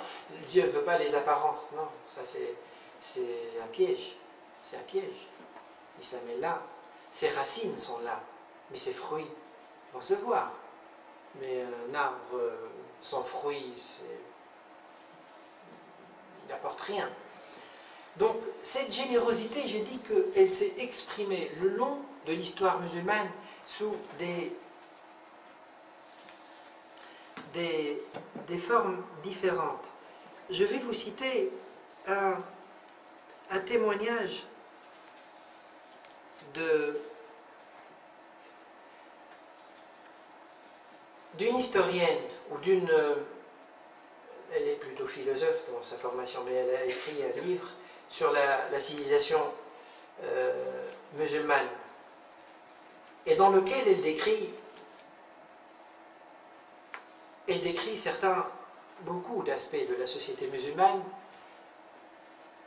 Dieu ne veut pas les apparences. Non, ça c'est un piège. C'est un piège. L'islam est là. Ses racines sont là, mais ses fruits vont se voir. Mais un arbre sans fruits, il n'apporte rien. Donc cette générosité, je dis qu'elle s'est exprimée le long de l'histoire musulmane sous des formes différentes. Je vais vous citer un témoignage d'une historienne ou d'une... elle est plutôt philosophe dans sa formation, mais elle a écrit un livre sur la civilisation musulmane, et dans lequel elle décrit beaucoup d'aspects de la société musulmane.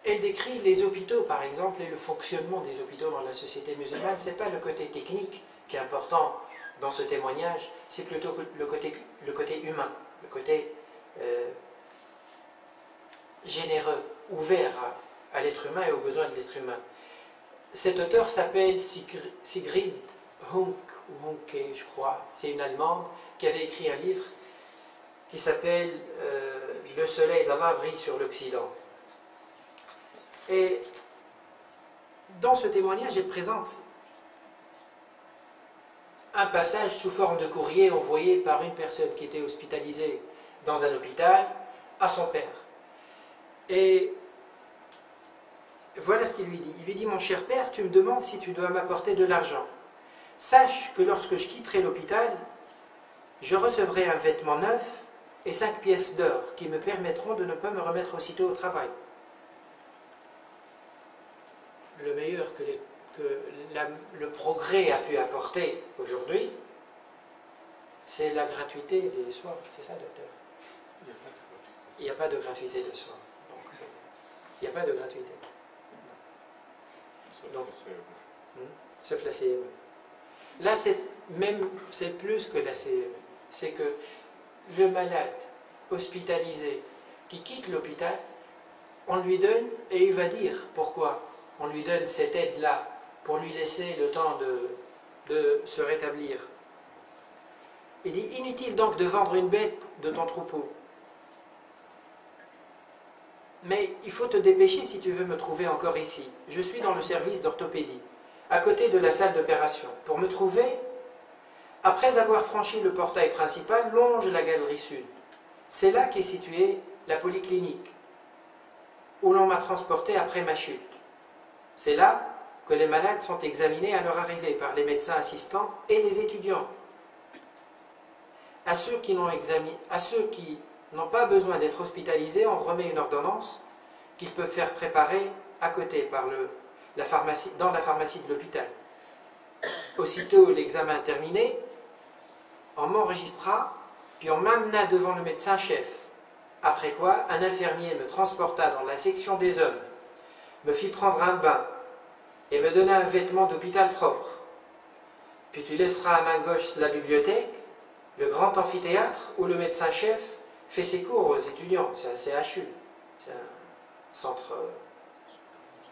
Elle décrit les hôpitaux, par exemple, et le fonctionnement des hôpitaux dans la société musulmane. Ce n'est pas le côté technique qui est important dans ce témoignage, c'est plutôt le côté humain, le côté généreux, ouvert à l'être humain et aux besoins de l'être humain. Cet auteur s'appelle Sigrid Hunke, je crois. C'est une Allemande qui avait écrit un livre qui s'appelle « Le soleil d'Allah brille sur l'Occident ». Et dans ce témoignage, elle présente un passage sous forme de courrier envoyé par une personne qui était hospitalisée dans un hôpital à son père. Et voilà ce qu'il lui dit. Il lui dit: « Mon cher père, tu me demandes si tu dois m'apporter de l'argent. Sache que lorsque je quitterai l'hôpital, je recevrai un vêtement neuf et 5 pièces d'or qui me permettront de ne pas me remettre aussitôt au travail. » Le meilleur que le progrès a pu apporter aujourd'hui, c'est la gratuité des soins. C'est ça, docteur? Il n'y a pas de gratuité de soins. Il n'y a pas de gratuité. Donc, sauf la CME. Là, c'est plus que la CME. C'est que le malade hospitalisé qui quitte l'hôpital, on lui donne, et il va dire pourquoi on lui donne cette aide-là, pour lui laisser le temps de se rétablir. Il dit: « Inutile donc de vendre une bête de ton troupeau. Mais il faut te dépêcher si tu veux me trouver encore ici. Je suis dans le service d'orthopédie, à côté de la salle d'opération. Pour me trouver, après avoir franchi le portail principal, longe la galerie sud. C'est là qu'est située la polyclinique, où l'on m'a transporté après ma chute. C'est là que les malades sont examinés à leur arrivée par les médecins assistants et les étudiants. À ceux qui n'ont pas besoin d'être hospitalisés, on remet une ordonnance qu'ils peuvent faire préparer à côté dans la pharmacie de l'hôpital. Aussitôt l'examen terminé, on m'enregistra, puis on m'amena devant le médecin-chef. Après quoi, un infirmier me transporta dans la section des hommes, me fit prendre un bain et me donna un vêtement d'hôpital propre. Puis tu laisseras à main gauche la bibliothèque, le grand amphithéâtre où le médecin-chef fait ses cours aux étudiants. C'est un CHU, c'est un centre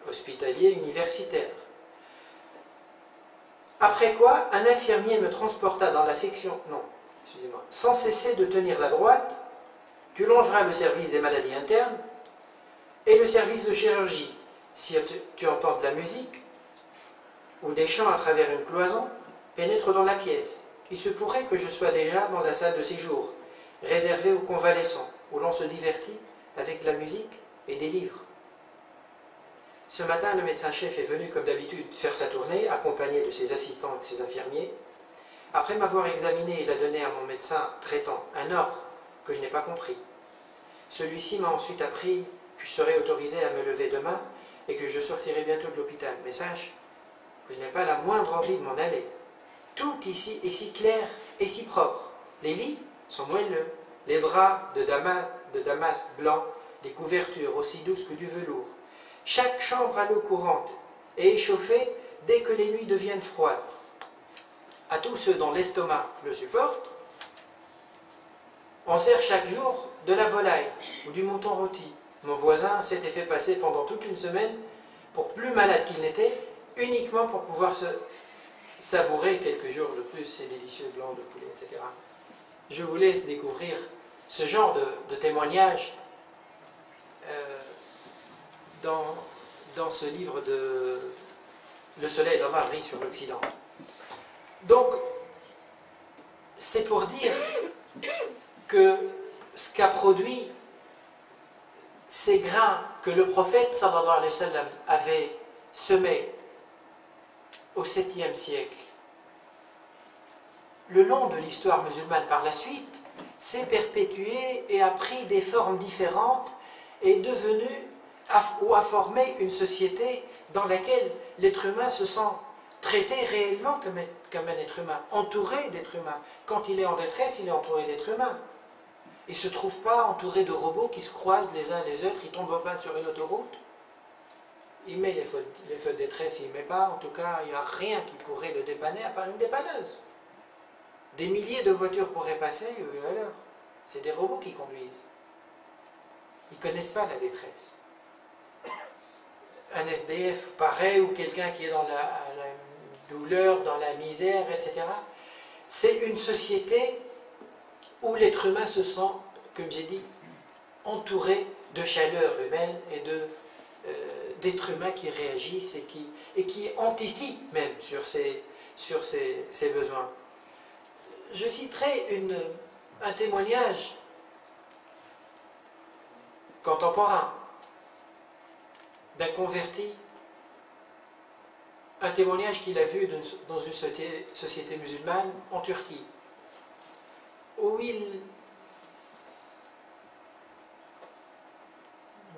hospitalier universitaire. Après quoi, un infirmier me transporta dans la section... Non, excusez-moi. Sans cesser de tenir la droite, tu longeras le service des maladies internes et le service de chirurgie. Si tu entends de la musique ou des chants à travers une cloison, pénètre dans la pièce. Il se pourrait que je sois déjà dans la salle de séjour, réservée aux convalescents, où l'on se divertit avec de la musique et des livres. Ce matin, le médecin-chef est venu, comme d'habitude, faire sa tournée, accompagné de ses assistants et de ses infirmiers. Après m'avoir examiné, il a donné à mon médecin traitant un ordre que je n'ai pas compris. Celui-ci m'a ensuite appris que je serais autorisé à me lever demain et que je sortirai bientôt de l'hôpital. Mais sache que je n'ai pas la moindre envie de m'en aller. Tout ici est si clair et si propre. Les lits sont moelleux, les draps de damas blanc, les couvertures aussi douces que du velours. Chaque chambre à l'eau courante est échauffée dès que les nuits deviennent froides. À tous ceux dont l'estomac le supporte, on sert chaque jour de la volaille ou du mouton rôti. Mon voisin s'était fait passer pendant toute une semaine pour plus malade qu'il n'était, uniquement pour pouvoir se savourer quelques jours de plus ces délicieux blancs de poulet, etc. Je vous laisse découvrir ce genre de témoignage dans ce livre de Le soleil d'Allah brille sur l'Occident. Donc, c'est pour dire que ce qu'a produit ces grains que le prophète sallallahu alayhi wa sallam avait semés au 7e siècle le long de l'histoire musulmane par la suite, s'est perpétué et a pris des formes différentes et est devenu ou a formé une société dans laquelle l'être humain se sent traité réellement comme un être humain, entouré d'êtres humains. Quand il est en détresse, il est entouré d'êtres humains. Il ne se trouve pas entouré de robots qui se croisent les uns les autres, ils tombent en panne sur une autoroute. Il met les feux de détresse, il ne met pas. En tout cas, il n'y a rien qui pourrait le dépanner à part une dépanneuse. Des milliers de voitures pourraient passer, alors, c'est des robots qui conduisent. Ils ne connaissent pas la détresse. Un SDF pareil, ou quelqu'un qui est dans la douleur, dans la misère, etc. C'est une société où l'être humain se sent, comme j'ai dit, entouré de chaleur humaine et d'êtres humains qui réagissent et qui anticipent même sur ses besoins. Je citerai un témoignage contemporain d'un converti, un témoignage qu'il a vu dans une société musulmane en Turquie, où il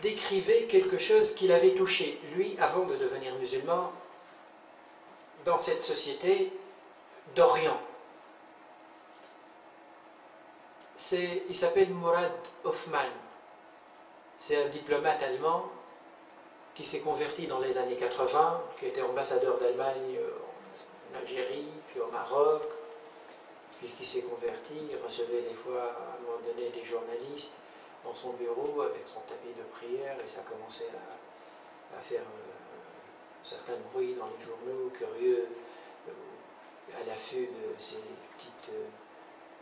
décrivait quelque chose qu'il avait touché, lui, avant de devenir musulman, dans cette société d'Orient. Il s'appelle Murad Hoffman. C'est un diplomate allemand qui s'est converti dans les années 80, qui était ambassadeur d'Allemagne en Algérie, puis au Maroc, puis qui s'est converti. Il recevait des fois, à un moment donné, des journalistes dans son bureau avec son tapis de prière, et ça commençait à faire certains bruits dans les journaux, curieux, à l'affût de ces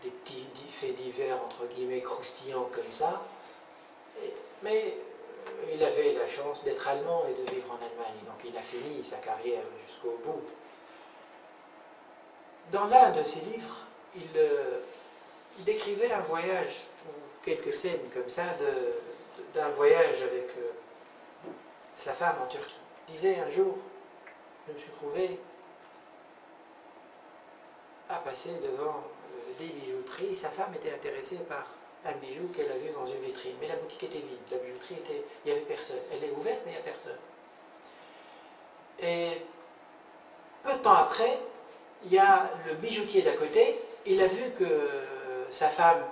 des petits faits divers, entre guillemets, croustillants comme ça. Mais il avait la chance d'être allemand et de vivre en Allemagne, donc il a fini sa carrière jusqu'au bout. Dans l'un de ses livres, il décrivait un voyage, ou quelques scènes comme ça, d'un voyage avec sa femme en Turquie. Il disait un jour, je me suis trouvé à passer devant des bijouteries. Sa femme était intéressée par un bijou qu'elle a vu dans une vitrine, mais la boutique était vide, la bijouterie il n'y avait personne. Elle est ouverte, mais il n'y a personne. Et peu de temps après, il y a le bijoutier d'à côté, il a vu que sa femme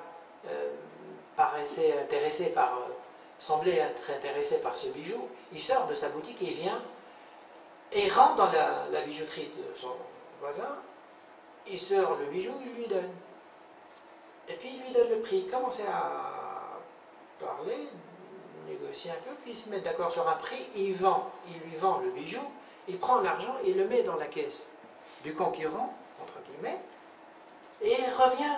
paraissait intéressée semblait être intéressée par ce bijou. Il sort de sa boutique et il vient et rentre dans la bijouterie de son voisin. Il sort le bijou, il lui donne. Et puis il lui donne le prix. Il commence à parler, négocier un peu, puis ils se mettent d'accord sur un prix. Il lui vend le bijou, il prend l'argent et le met dans la caisse du concurrent, entre guillemets, et il revient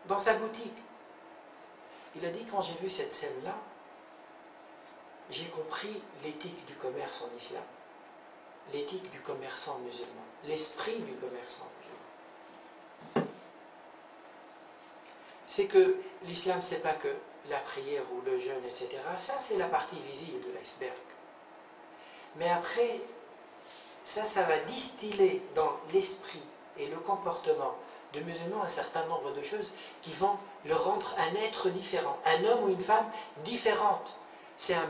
dans sa boutique. Il a dit, quand j'ai vu cette scène-là, j'ai compris l'éthique du commerce en islam, l'éthique du commerçant musulman, l'esprit du commerçant musulman. C'est que l'islam, c'est pas que la prière ou le jeûne, etc. Ça, c'est la partie visible de l'iceberg. Mais après, ça va distiller dans l'esprit et le comportement de musulmans un certain nombre de choses qui vont le rendre un être différent, un homme ou une femme différente. C'est un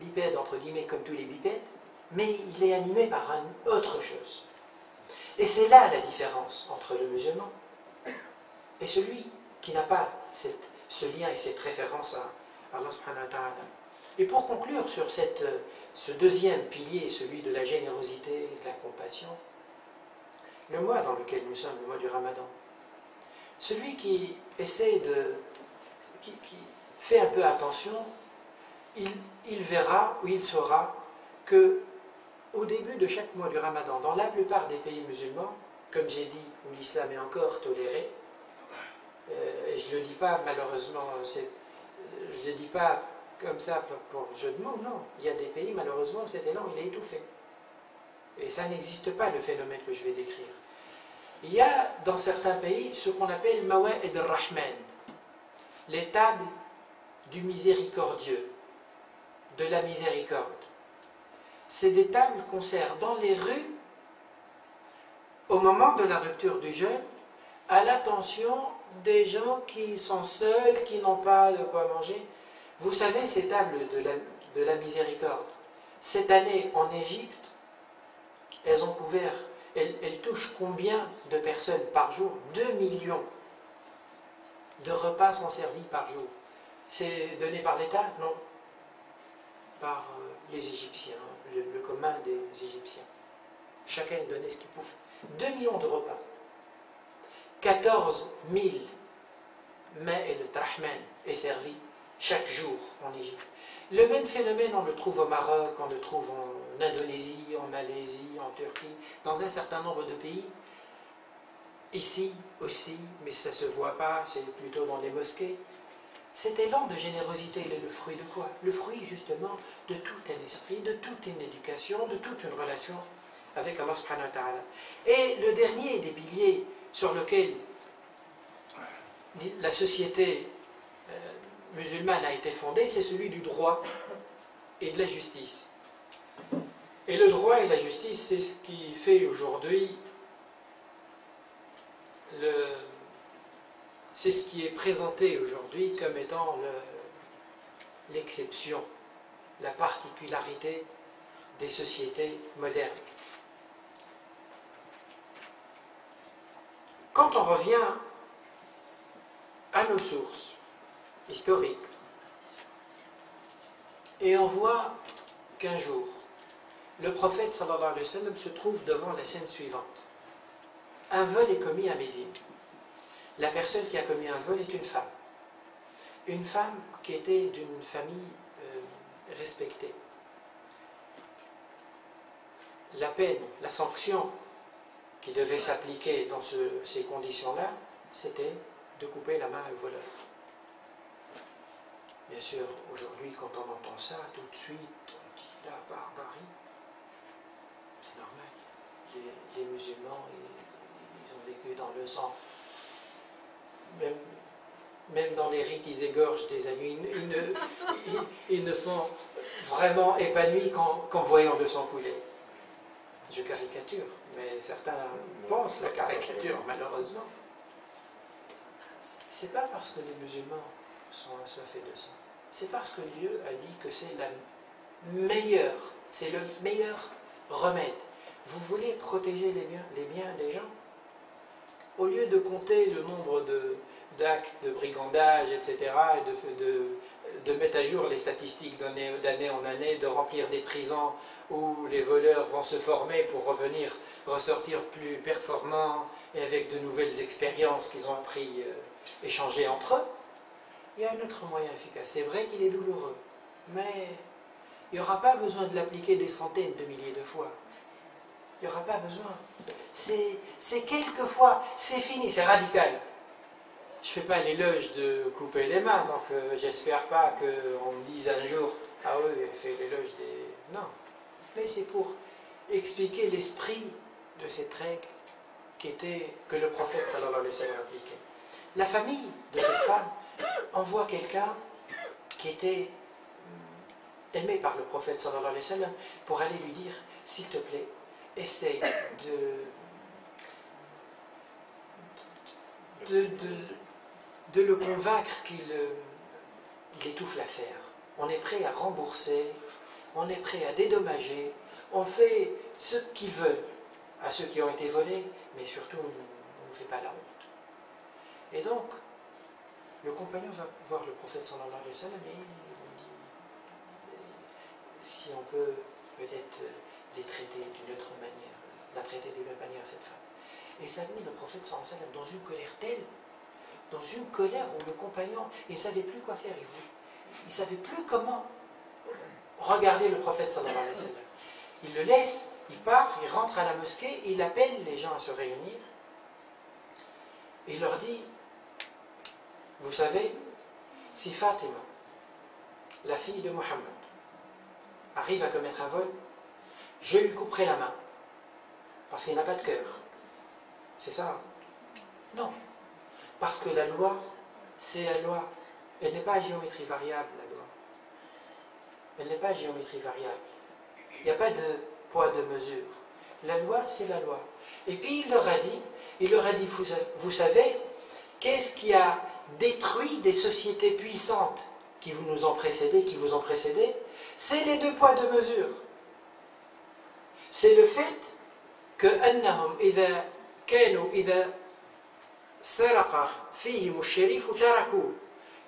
bipède, entre guillemets, comme tous les bipèdes, mais il est animé par une autre chose. Et c'est là la différence entre le musulman et celui qui n'a pas ce lien et cette référence à Allah subhanahu wa ta'ala. Et pour conclure sur ce deuxième pilier, celui de la générosité et de la compassion, le mois dans lequel nous sommes, le mois du Ramadan, celui qui essaie qui fait un peu attention, il verra ou il saura que au début de chaque mois du Ramadan, dans la plupart des pays musulmans, comme j'ai dit, où l'islam est encore toléré, et je ne le dis pas malheureusement, je ne le dis pas comme ça pour jeu de mots, non. Il y a des pays malheureusement où cet élan il est étouffé. Et ça n'existe pas, le phénomène que je vais décrire. Il y a dans certains pays ce qu'on appelle Mawa'id al-Rahman, les tables du miséricordieux, de la miséricorde. C'est des tables qu'on sert dans les rues au moment de la rupture du jeûne, à l'attention des gens qui sont seuls, qui n'ont pas de quoi manger. Vous savez, ces tables de la miséricorde, cette année en Égypte, elles ont couvert, elles touchent combien de personnes par jour? 2 millions de repas sont servis par jour. C'est donné par l'État? Non. Par les Égyptiens, le commun des Égyptiens. Chacun donnait ce qu'il pouvait. 2 millions de repas. 14 000 mets et de trahman est servi chaque jour en Égypte. Le même phénomène, on le trouve au Maroc, on le trouve en Indonésie, en Malaisie, en Turquie, dans un certain nombre de pays. Ici aussi, mais ça ne se voit pas, c'est plutôt dans les mosquées. Cet élan de générosité, il est le fruit de quoi? Le fruit justement de tout un esprit, de toute une éducation, de toute une relation avec Allah subhanahu wa ta'ala. Et le dernier des piliers sur lequel la société musulmane a été fondée, c'est celui du droit et de la justice. Et le droit et la justice, c'est ce qui fait aujourd'hui, c'est ce qui est présenté aujourd'hui comme étant l'exception, la particularité des sociétés modernes. Quand on revient à nos sources historiques, et on voit qu'un jour, le prophète sallallahu alayhi wa sallam se trouve devant la scène suivante. Un vol est commis à Médine. La personne qui a commis un vol est une femme. Une femme qui était d'une famille respectée. La peine, la sanction qui devait s'appliquer dans ces conditions-là, c'était de couper la main au voleur. Bien sûr, aujourd'hui, quand on entend ça, tout de suite, on dit la barbarie. C'est normal. Les musulmans, ils ont vécu dans le sang. Même dans les rites, ils égorgent des amis. Ils ne sont vraiment épanouis qu'en voyant le sang couler. Je caricature, mais certains pensent la caricature, malheureusement. C'est pas parce que les musulmans sont assoiffés de sang. C'est parce que Dieu a dit que c'est c'est le meilleur remède. Vous voulez protéger les biens des gens? Au lieu de compter le nombre d'actes de brigandage, etc., et de mettre à jour les statistiques d'année en année, de remplir des prisons où les voleurs vont se former pour ressortir plus performants et avec de nouvelles expériences qu'ils ont appris, échanger entre eux, il y a un autre moyen efficace. C'est vrai qu'il est douloureux, mais il n'y aura pas besoin de l'appliquer des centaines de milliers de fois. Il n'y aura pas besoin. C'est quelques fois, c'est fini, c'est radical. Je ne fais pas l'éloge de couper les mains, donc j'espère pas qu'on me dise un jour « Ah oui, fait l'éloge des... » Non. Mais c'est pour expliquer l'esprit de cette règle que le prophète sallallahu alayhi wa sallam appliquait. La famille de cette femme envoie quelqu'un qui était aimé par le prophète sallallahu alayhi wa sallam pour aller lui dire « S'il te plaît, essaye de le convaincre qu'il étouffe l'affaire. On est prêt à rembourser, on est prêt à dédommager, on fait ce qu'ils veulent à ceux qui ont été volés, mais surtout on ne fait pas la honte. » Et donc, le compagnon va voir le prophète sallallahu alayhi wa sallam et il dit si on peut peut-être les traiter d'une autre manière, la traiter d'une autre manière cette femme. Et ça a mis le prophète sallallahu alayhi wa sallam dans une colère telle, dans une colère où le compagnon, il ne savait plus quoi faire, il ne savait plus comment regarder le prophète sallallahu alayhi wa sallam. Il le laisse, il part, il rentre à la mosquée, il appelle les gens à se réunir, et il leur dit, vous savez, si Fatima, la fille de Mohammed, arrive à commettre un vol, je lui couperai la main, parce qu'il n'a pas de cœur. C'est ça? Non. Parce que la loi, c'est la loi. Elle n'est pas à géométrie variable, la loi. Elle n'est pas à géométrie variable. Il n'y a pas de poids de mesure. La loi, c'est la loi. Et puis il leur a dit, vous savez, qu'est-ce qui a détruit des sociétés puissantes qui vous ont précédé? C'est les 2 poids 2 mesures. C'est le fait que أنهم إذا كانوا إذا سرق فيهم الشريف تركوه.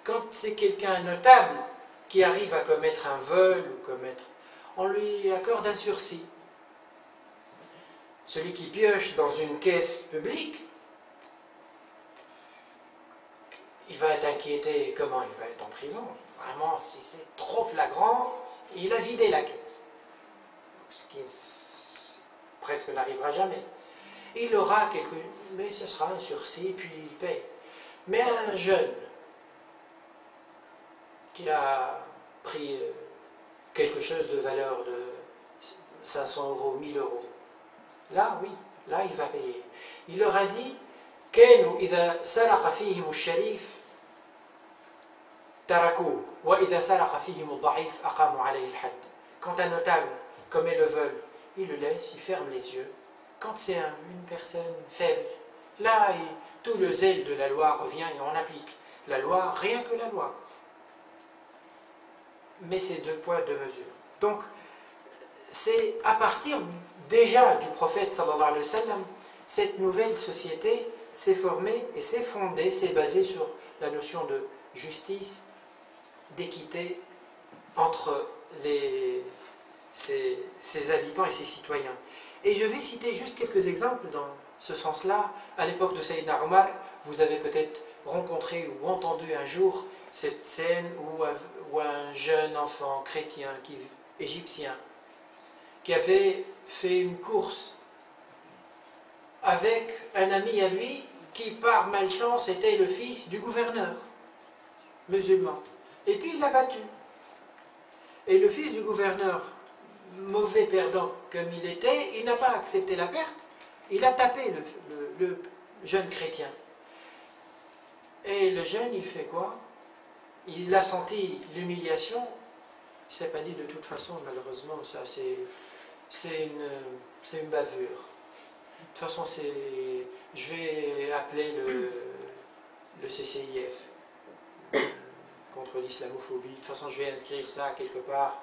Quand c'est quelqu'un notable qui arrive à commettre un vol ou on lui accorde un sursis. Celui qui pioche dans une caisse publique, il va être inquiété. Comment il va être en prison? Vraiment, si c'est trop flagrant, il a vidé la caisse. Ce qui presque n'arrivera jamais. Il aura mais ce sera un sursis, puis il paye. Mais un jeune qui a pris quelque chose de valeur de 500 euros, 1000 euros, là, oui, là, il va payer. Il leur a dit, كانوا إذا سرق فيهم الشريف تركوه وإذا سرق فيهم الضعيف أقاموا عليه الحد. Quand un notable commet le vol, il le laisse, il ferme les yeux. Quand c'est une personne faible, là, tout le zèle de la loi revient et on applique la loi, rien que la loi. Mais c'est 2 poids 2 mesures. Donc, c'est à partir déjà du prophète sallallahu alayhi wa sallam, cette nouvelle société s'est formée et s'est fondée, s'est basée sur la notion de justice, d'équité entre ses habitants et ses citoyens. Et je vais citer juste quelques exemples dans ce sens-là. À l'époque de Sayyidina Omar, vous avez peut-être rencontré ou entendu un jour cette scène où un jeune enfant chrétien, égyptien, qui avait fait une course avec un ami à lui qui, par malchance, était le fils du gouverneur musulman. Et puis il l'a battu. Et le fils du gouverneur, mauvais perdant comme il était, il n'a pas accepté la perte, il a tapé le jeune chrétien. Et le jeune, il fait quoi? Il a senti l'humiliation, il ne s'est pas dit de toute façon, malheureusement, ça c'est une bavure. De toute façon, je vais appeler le CCIF contre l'islamophobie. De toute façon, je vais inscrire ça quelque part.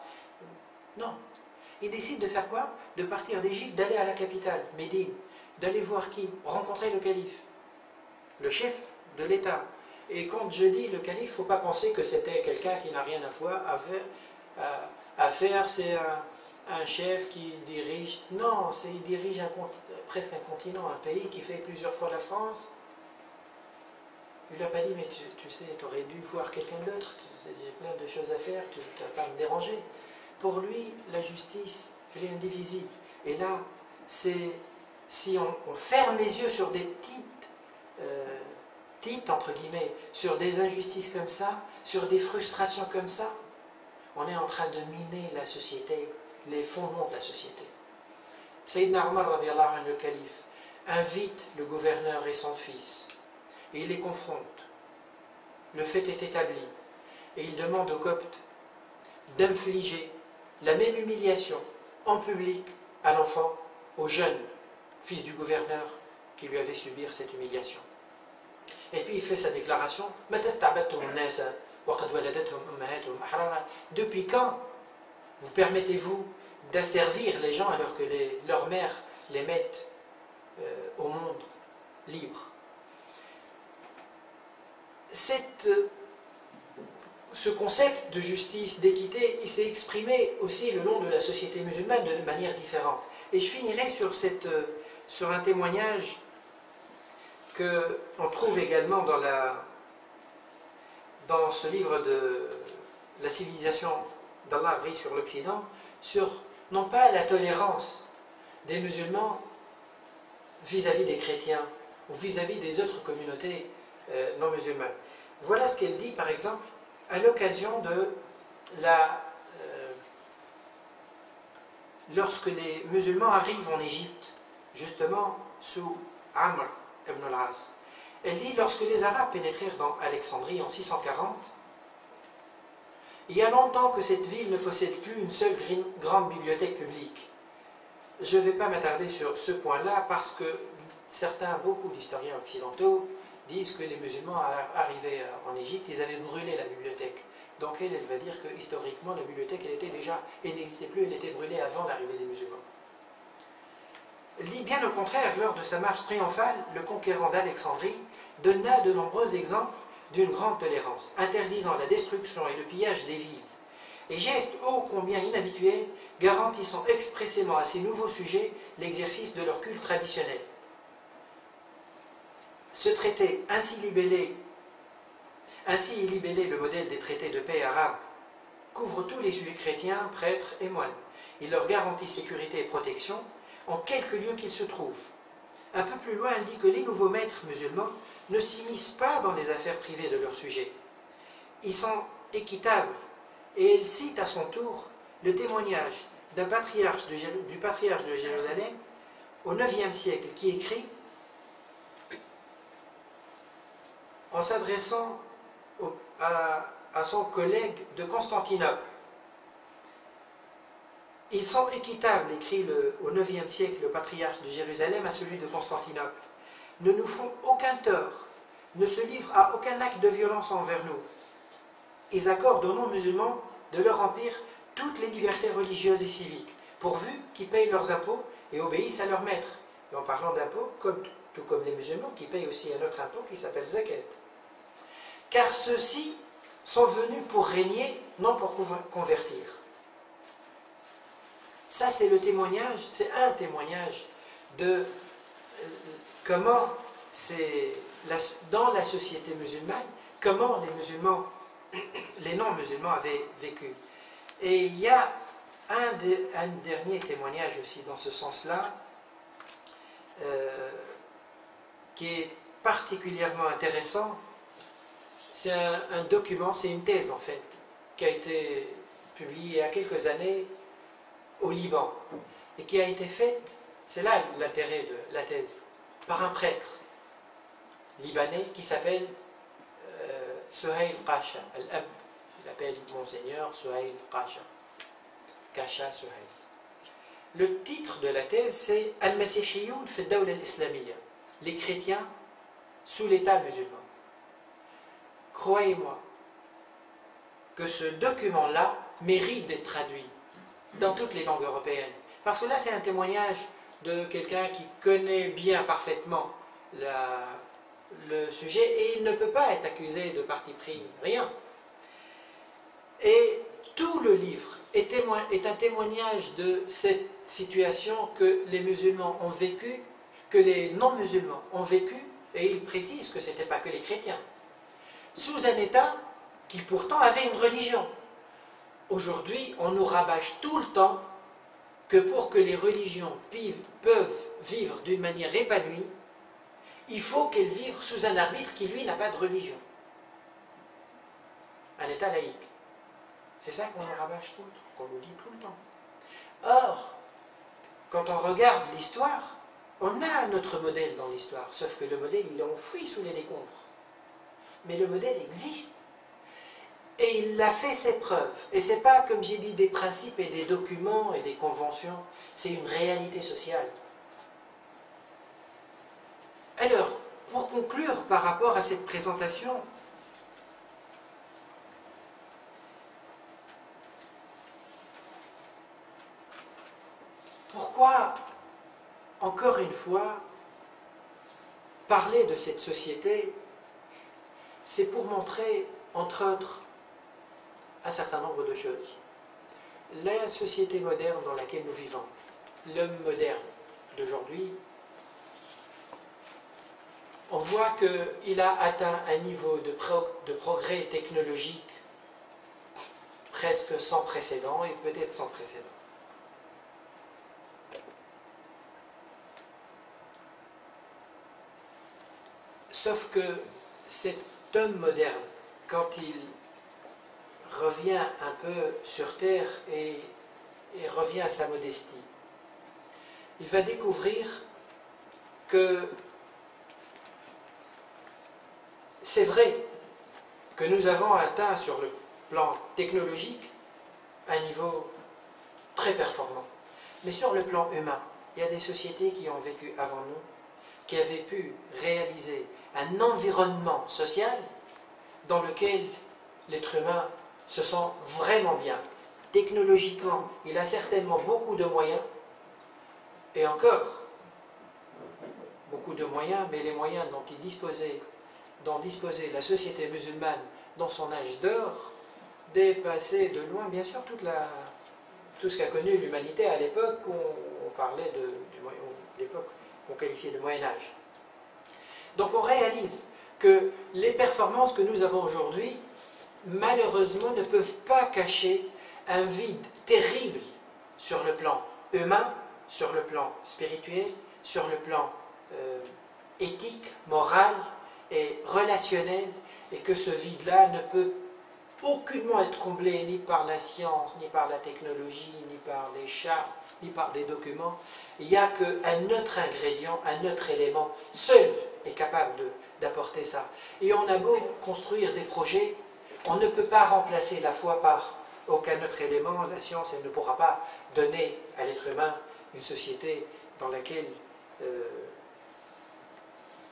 Non. Il décide de faire quoi? De partir d'Égypte, d'aller à la capitale, Médine, d'aller voir qui? Rencontrer le calife, le chef de l'État. Et quand je dis le calife, il ne faut pas penser que c'était quelqu'un qui n'a rien à faire, c'est un chef qui dirige. Non, il dirige presque un continent, un pays qui fait plusieurs fois la France. Il ne lui a pas dit, mais tu sais, tu aurais dû voir quelqu'un d'autre, j'ai plein de choses à faire, tu ne vas pas me déranger. Pour lui, la justice, elle est indivisible. Et là, si on ferme les yeux sur des petites, entre guillemets, sur des injustices comme ça, sur des frustrations comme ça, on est en train de miner la société, les fondements de la société. Sayyidina Omar, radiallahu anhu, le calife, invite le gouverneur et son fils, et il les confronte. Le fait est établi, et il demande aux Coptes d'infliger la même humiliation en public à l'enfant, au jeune fils du gouverneur qui lui avait subi cette humiliation. Et puis il fait sa déclaration, depuis quand vous permettez-vous d'asservir les gens alors que leurs mères les mettent au monde libre? Ce concept de justice, d'équité, il s'est exprimé aussi le long de la société musulmane de manière différente. Et je finirai sur un témoignage qu'on trouve également dans ce livre de la civilisation d'Allah brille sur l'Occident, sur non pas la tolérance des musulmans vis-à-vis des chrétiens ou vis-à-vis des autres communautés non musulmanes. Voilà ce qu'elle dit par exemple à l'occasion de lorsque les musulmans arrivent en Égypte, justement sous Amr ibn al-As. Elle dit, lorsque les Arabes pénétrèrent dans Alexandrie en 640, il y a longtemps que cette ville ne possède plus une seule grande bibliothèque publique. je ne vais pas m'attarder sur ce point-là parce que beaucoup d'historiens occidentaux disent que les musulmans arrivés en Égypte, ils avaient brûlé la bibliothèque. Donc elle va dire que historiquement, la bibliothèque, elle n'existait plus, elle était brûlée avant l'arrivée des musulmans. Elle dit bien au contraire, lors de sa marche triomphale, le conquérant d'Alexandrie donna de nombreux exemples d'une grande tolérance, interdisant la destruction et le pillage des villes, et geste ô combien inhabituel, garantissant expressément à ces nouveaux sujets l'exercice de leur culte traditionnel. Ce traité ainsi libellé, le modèle des traités de paix arabes, couvre tous les sujets chrétiens, prêtres et moines. Il leur garantit sécurité et protection en quelque lieu qu'ils se trouvent. Un peu plus loin, elle dit que les nouveaux maîtres musulmans ne s'immiscent pas dans les affaires privées de leurs sujets. Ils sont équitables, et elle cite à son tour le témoignage du patriarche de Jérusalem au IXe siècle, qui écrit en s'adressant à son collègue de Constantinople. Ils sont équitables, écrit au IXe siècle le patriarche de Jérusalem à celui de Constantinople. Ne nous font aucun tort, ne se livrent à aucun acte de violence envers nous. Ils accordent aux non-musulmans de leur empire toutes les libertés religieuses et civiques, pourvu qu'ils payent leurs impôts et obéissent à leur maître. Et en parlant d'impôts, tout comme les musulmans qui payent aussi un autre impôt qui s'appelle zakat. Car ceux-ci sont venus pour régner, non pour convertir. Ça, c'est le témoignage, c'est un témoignage de comment dans la société musulmane, comment les non-musulmans avaient vécu. Et il y a un dernier témoignage aussi dans ce sens-là, qui est particulièrement intéressant. C'est un document, c'est une thèse en fait, qui a été publiée il y a quelques années au Liban, et qui a été faite, c'est là l'intérêt de la thèse, par un prêtre libanais qui s'appelle Suhail Pasha, Al-Ab, il appelle Monseigneur Suhail Pasha, Kasha Suhail. Le titre de la thèse c'est Al-Masihiyoun fi ad-Dawla al-Islamiyya, les chrétiens sous l'État musulman. Croyez-moi que ce document-là mérite d'être traduit dans toutes les langues européennes. Parce que là, c'est un témoignage de quelqu'un qui connaît bien, parfaitement le sujet, et il ne peut pas être accusé de parti pris, rien. Et tout le livre est un témoignage de cette situation que les musulmans ont vécue, que les non-musulmans ont vécu, et il précise que ce n'était pas que les chrétiens, sous un État qui pourtant avait une religion. Aujourd'hui, on nous rabâche tout le temps que pour que les religions peuvent vivre d'une manière épanouie, il faut qu'elles vivent sous un arbitre qui, lui, n'a pas de religion. Un État laïque. C'est ça qu'on nous rabâche tout le temps, qu'on nous dit tout le temps. Or, quand on regarde l'histoire, on a notre modèle dans l'histoire, sauf que le modèle, il est enfoui sous les décombres. Mais le modèle existe. Et il a fait ses preuves. Et ce n'est pas, comme j'ai dit, des principes et des documents et des conventions, c'est une réalité sociale. Alors, pour conclure par rapport à cette présentation, pourquoi, encore une fois, parler de cette société, c'est pour montrer, entre autres, un certain nombre de choses. La société moderne dans laquelle nous vivons, l'homme moderne d'aujourd'hui, on voit qu'il a atteint un niveau de progrès technologique presque sans précédent, et peut-être sans précédent. Sauf que cet homme moderne, quand il revient un peu sur terre et revient à sa modestie, il va découvrir que c'est vrai que nous avons atteint sur le plan technologique un niveau très performant, mais sur le plan humain, Il y a des sociétés qui ont vécu avant nous, qui avaient pu réaliser un environnement social dans lequel l'être humain se sent vraiment bien. Technologiquement, il a certainement beaucoup de moyens, et encore, beaucoup de moyens, mais les moyens dont disposait la société musulmane dans son âge d'or dépassaient de loin, bien sûr, tout ce qu'a connu l'humanité à l'époque où on parlait l'époque qu'on qualifiait de Moyen-Âge. Donc on réalise que les performances que nous avons aujourd'hui, malheureusement, ne peuvent pas cacher un vide terrible sur le plan humain, sur le plan spirituel, sur le plan éthique, moral et relationnel, et que ce vide-là ne peut aucunement être comblé ni par la science, ni par la technologie, ni par les chartes, ni par des documents. Il n'y a qu'un autre ingrédient, un autre élément, seul est capable d'apporter ça. Et on a beau construire des projets, on ne peut pas remplacer la foi par aucun autre élément. La science, elle ne pourra pas donner à l'être humain une société dans laquelle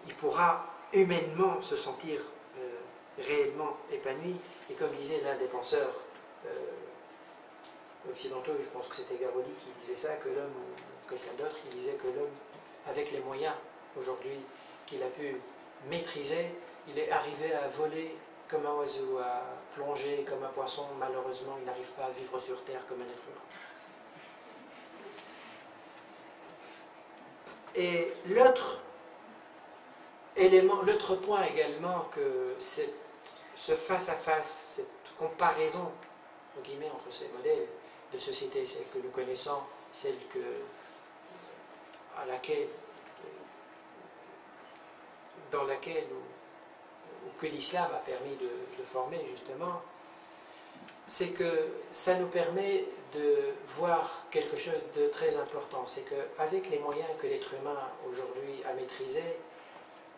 il pourra humainement se sentir réellement épanoui. Et comme disait l'un des penseurs occidentaux, je pense que c'était Garaudy qui disait ça, que l'homme, ou quelqu'un d'autre, qui disait que l'homme, avec les moyens aujourd'hui qu'il a pu maîtriser, il est arrivé à voler comme un oiseau, à plonger comme un poisson. Malheureusement, il n'arrive pas à vivre sur Terre comme un être humain. Et l'autre élément, l'autre point également, que ce face-à-face, cette comparaison entre guillemets, entre ces modèles de société, celle que nous connaissons, celle dans laquelle que l'islam a permis de former justement, c'est que ça nous permet de voir quelque chose de très important. C'est qu'avec les moyens que l'être humain aujourd'hui a maîtrisés,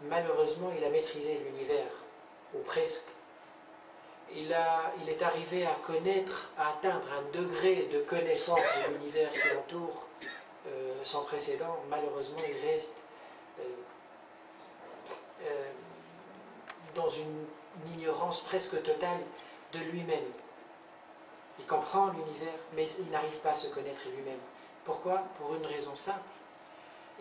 malheureusement il a maîtrisé l'univers, ou presque. Il est arrivé à connaître, à atteindre un degré de connaissance de l'univers qui l'entoure sans précédent. Malheureusement, il reste dans une ignorance presque totale de lui-même. Il comprend l'univers, mais il n'arrive pas à se connaître lui-même. Pourquoi? Pour une raison simple.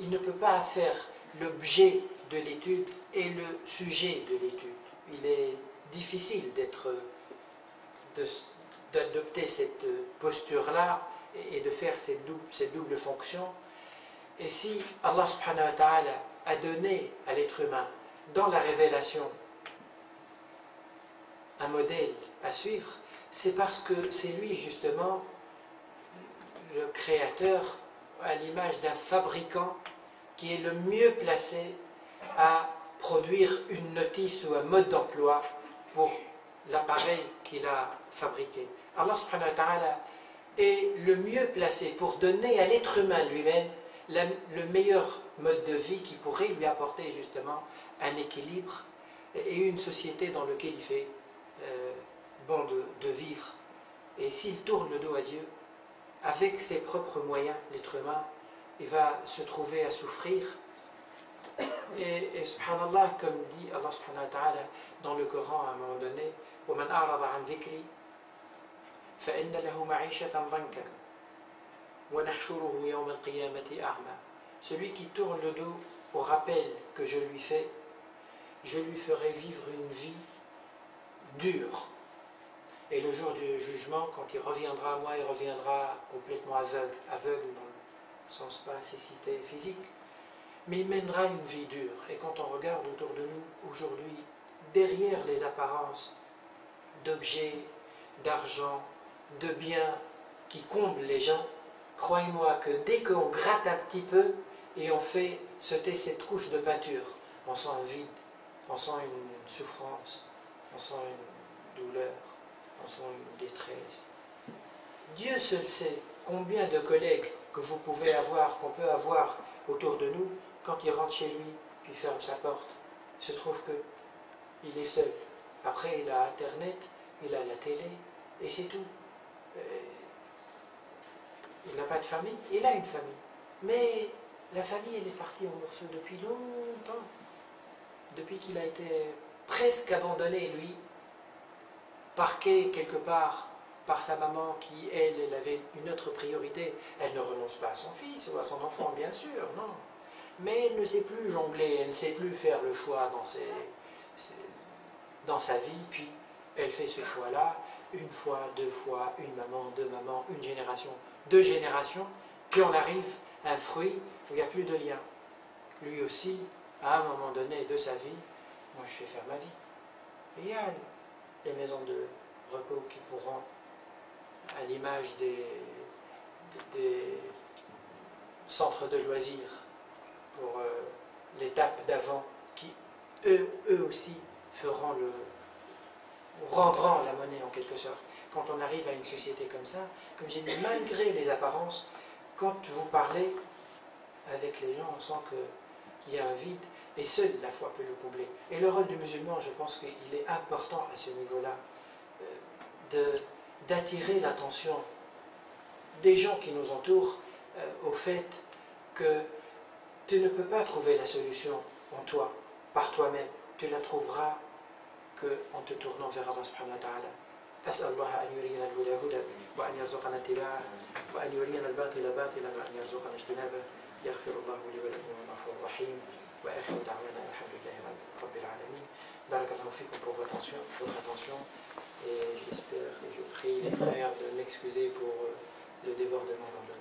Il ne peut pas faire l'objet de l'étude et le sujet de l'étude. Il est difficile d'adopter cette posture-là et de faire cette double fonction. Et si Allah subhanahu wa ta'ala a donné à l'être humain dans la révélation un modèle à suivre, c'est parce que c'est lui justement le créateur, à l'image d'un fabricant qui est le mieux placé à produire une notice ou un mode d'emploi pour l'appareil qu'il a fabriqué. Allah subhanahu wa ta'ala est le mieux placé pour donner à l'être humain lui-même le meilleur mode de vie qui pourrait lui apporter justement un équilibre et une société dans laquelle il fait bon de vivre. Et s'il tourne le dos à Dieu, avec ses propres moyens, l'être humain, il va se trouver à souffrir. Et subhanallah, comme dit Allah subhanahu wa ta'ala dans le Coran à un moment donné, وَمَنْ أَعْرَضَ عَنْ ذِكْرِي فَإِنَّ لَهُ مَعِيشَةً ضَنْكًا وَنَحْشُرُهُ يَوْمَ الْقِيَامَةِ أَعْمَى. Celui qui tourne le dos au rappel que je lui fais, je lui ferai vivre une vie dure. Et le jour du jugement, quand il reviendra à moi, il reviendra complètement aveugle dans le sens pas cécité physique, mais il mènera une vie dure. Et quand on regarde autour de nous aujourd'hui, derrière les apparences d'objets, d'argent, de biens qui comblent les gens, croyez-moi que dès qu'on gratte un petit peu et on fait sauter cette couche de peinture, on sent un vide, on sent une souffrance, on sent une douleur, on sent une détresse. Dieu seul sait combien de collègues que vous pouvez avoir, qu'on peut avoir autour de nous, quand il rentre chez lui, puis ferme sa porte, il se trouve qu'il est seul. Après, il a Internet, il a la télé, et c'est tout. Il n'a pas de famille, il a une famille. Mais la famille, elle est partie en morceaux depuis longtemps. Depuis qu'il a été presque abandonné, lui, parqué quelque part par sa maman qui, elle avait une autre priorité. Elle ne renonce pas à son fils ou à son enfant, bien sûr, non. Mais elle ne sait plus jongler, elle ne sait plus faire le choix dans sa vie, puis elle fait ce choix-là, une fois, deux fois, une maman, deux mamans, une génération, deux générations, puis on arrive à un fruit où il n'y a plus de lien. Lui aussi, à un moment donné de sa vie, moi je vais faire ma vie. Et il y a les maisons de repos qui pourront, à l'image des centres de loisirs pour l'étape d'avant, qui eux aussi rendront la monnaie en quelque sorte. Quand on arrive à une société comme ça, comme j'ai dit, malgré les apparences, quand vous parlez avec les gens, on sent qu'il y a un vide, et seule la foi peut le combler. Et le rôle du musulman, je pense qu'il est important à ce niveau-là, d'attirer l'attention des gens qui nous entourent au fait que tu ne peux pas trouver la solution en toi, par toi-même. Tu la trouveras qu'en te tournant vers Allah subhanahu wa ta'ala. أسأل الله أن يرينا الهدى هدى وأن يرزقنا اتباعه وأن يرينا الباطل باطلا وأن يرزقنا اجتنابه يغفر الله لي ولكم والغفور الرحيم وآخر دعوانا الحمد لله رب العالمين. بارك الله فيكم pour votre attention et j'espère et je prie les frères de m'excuser pour le débordement dans le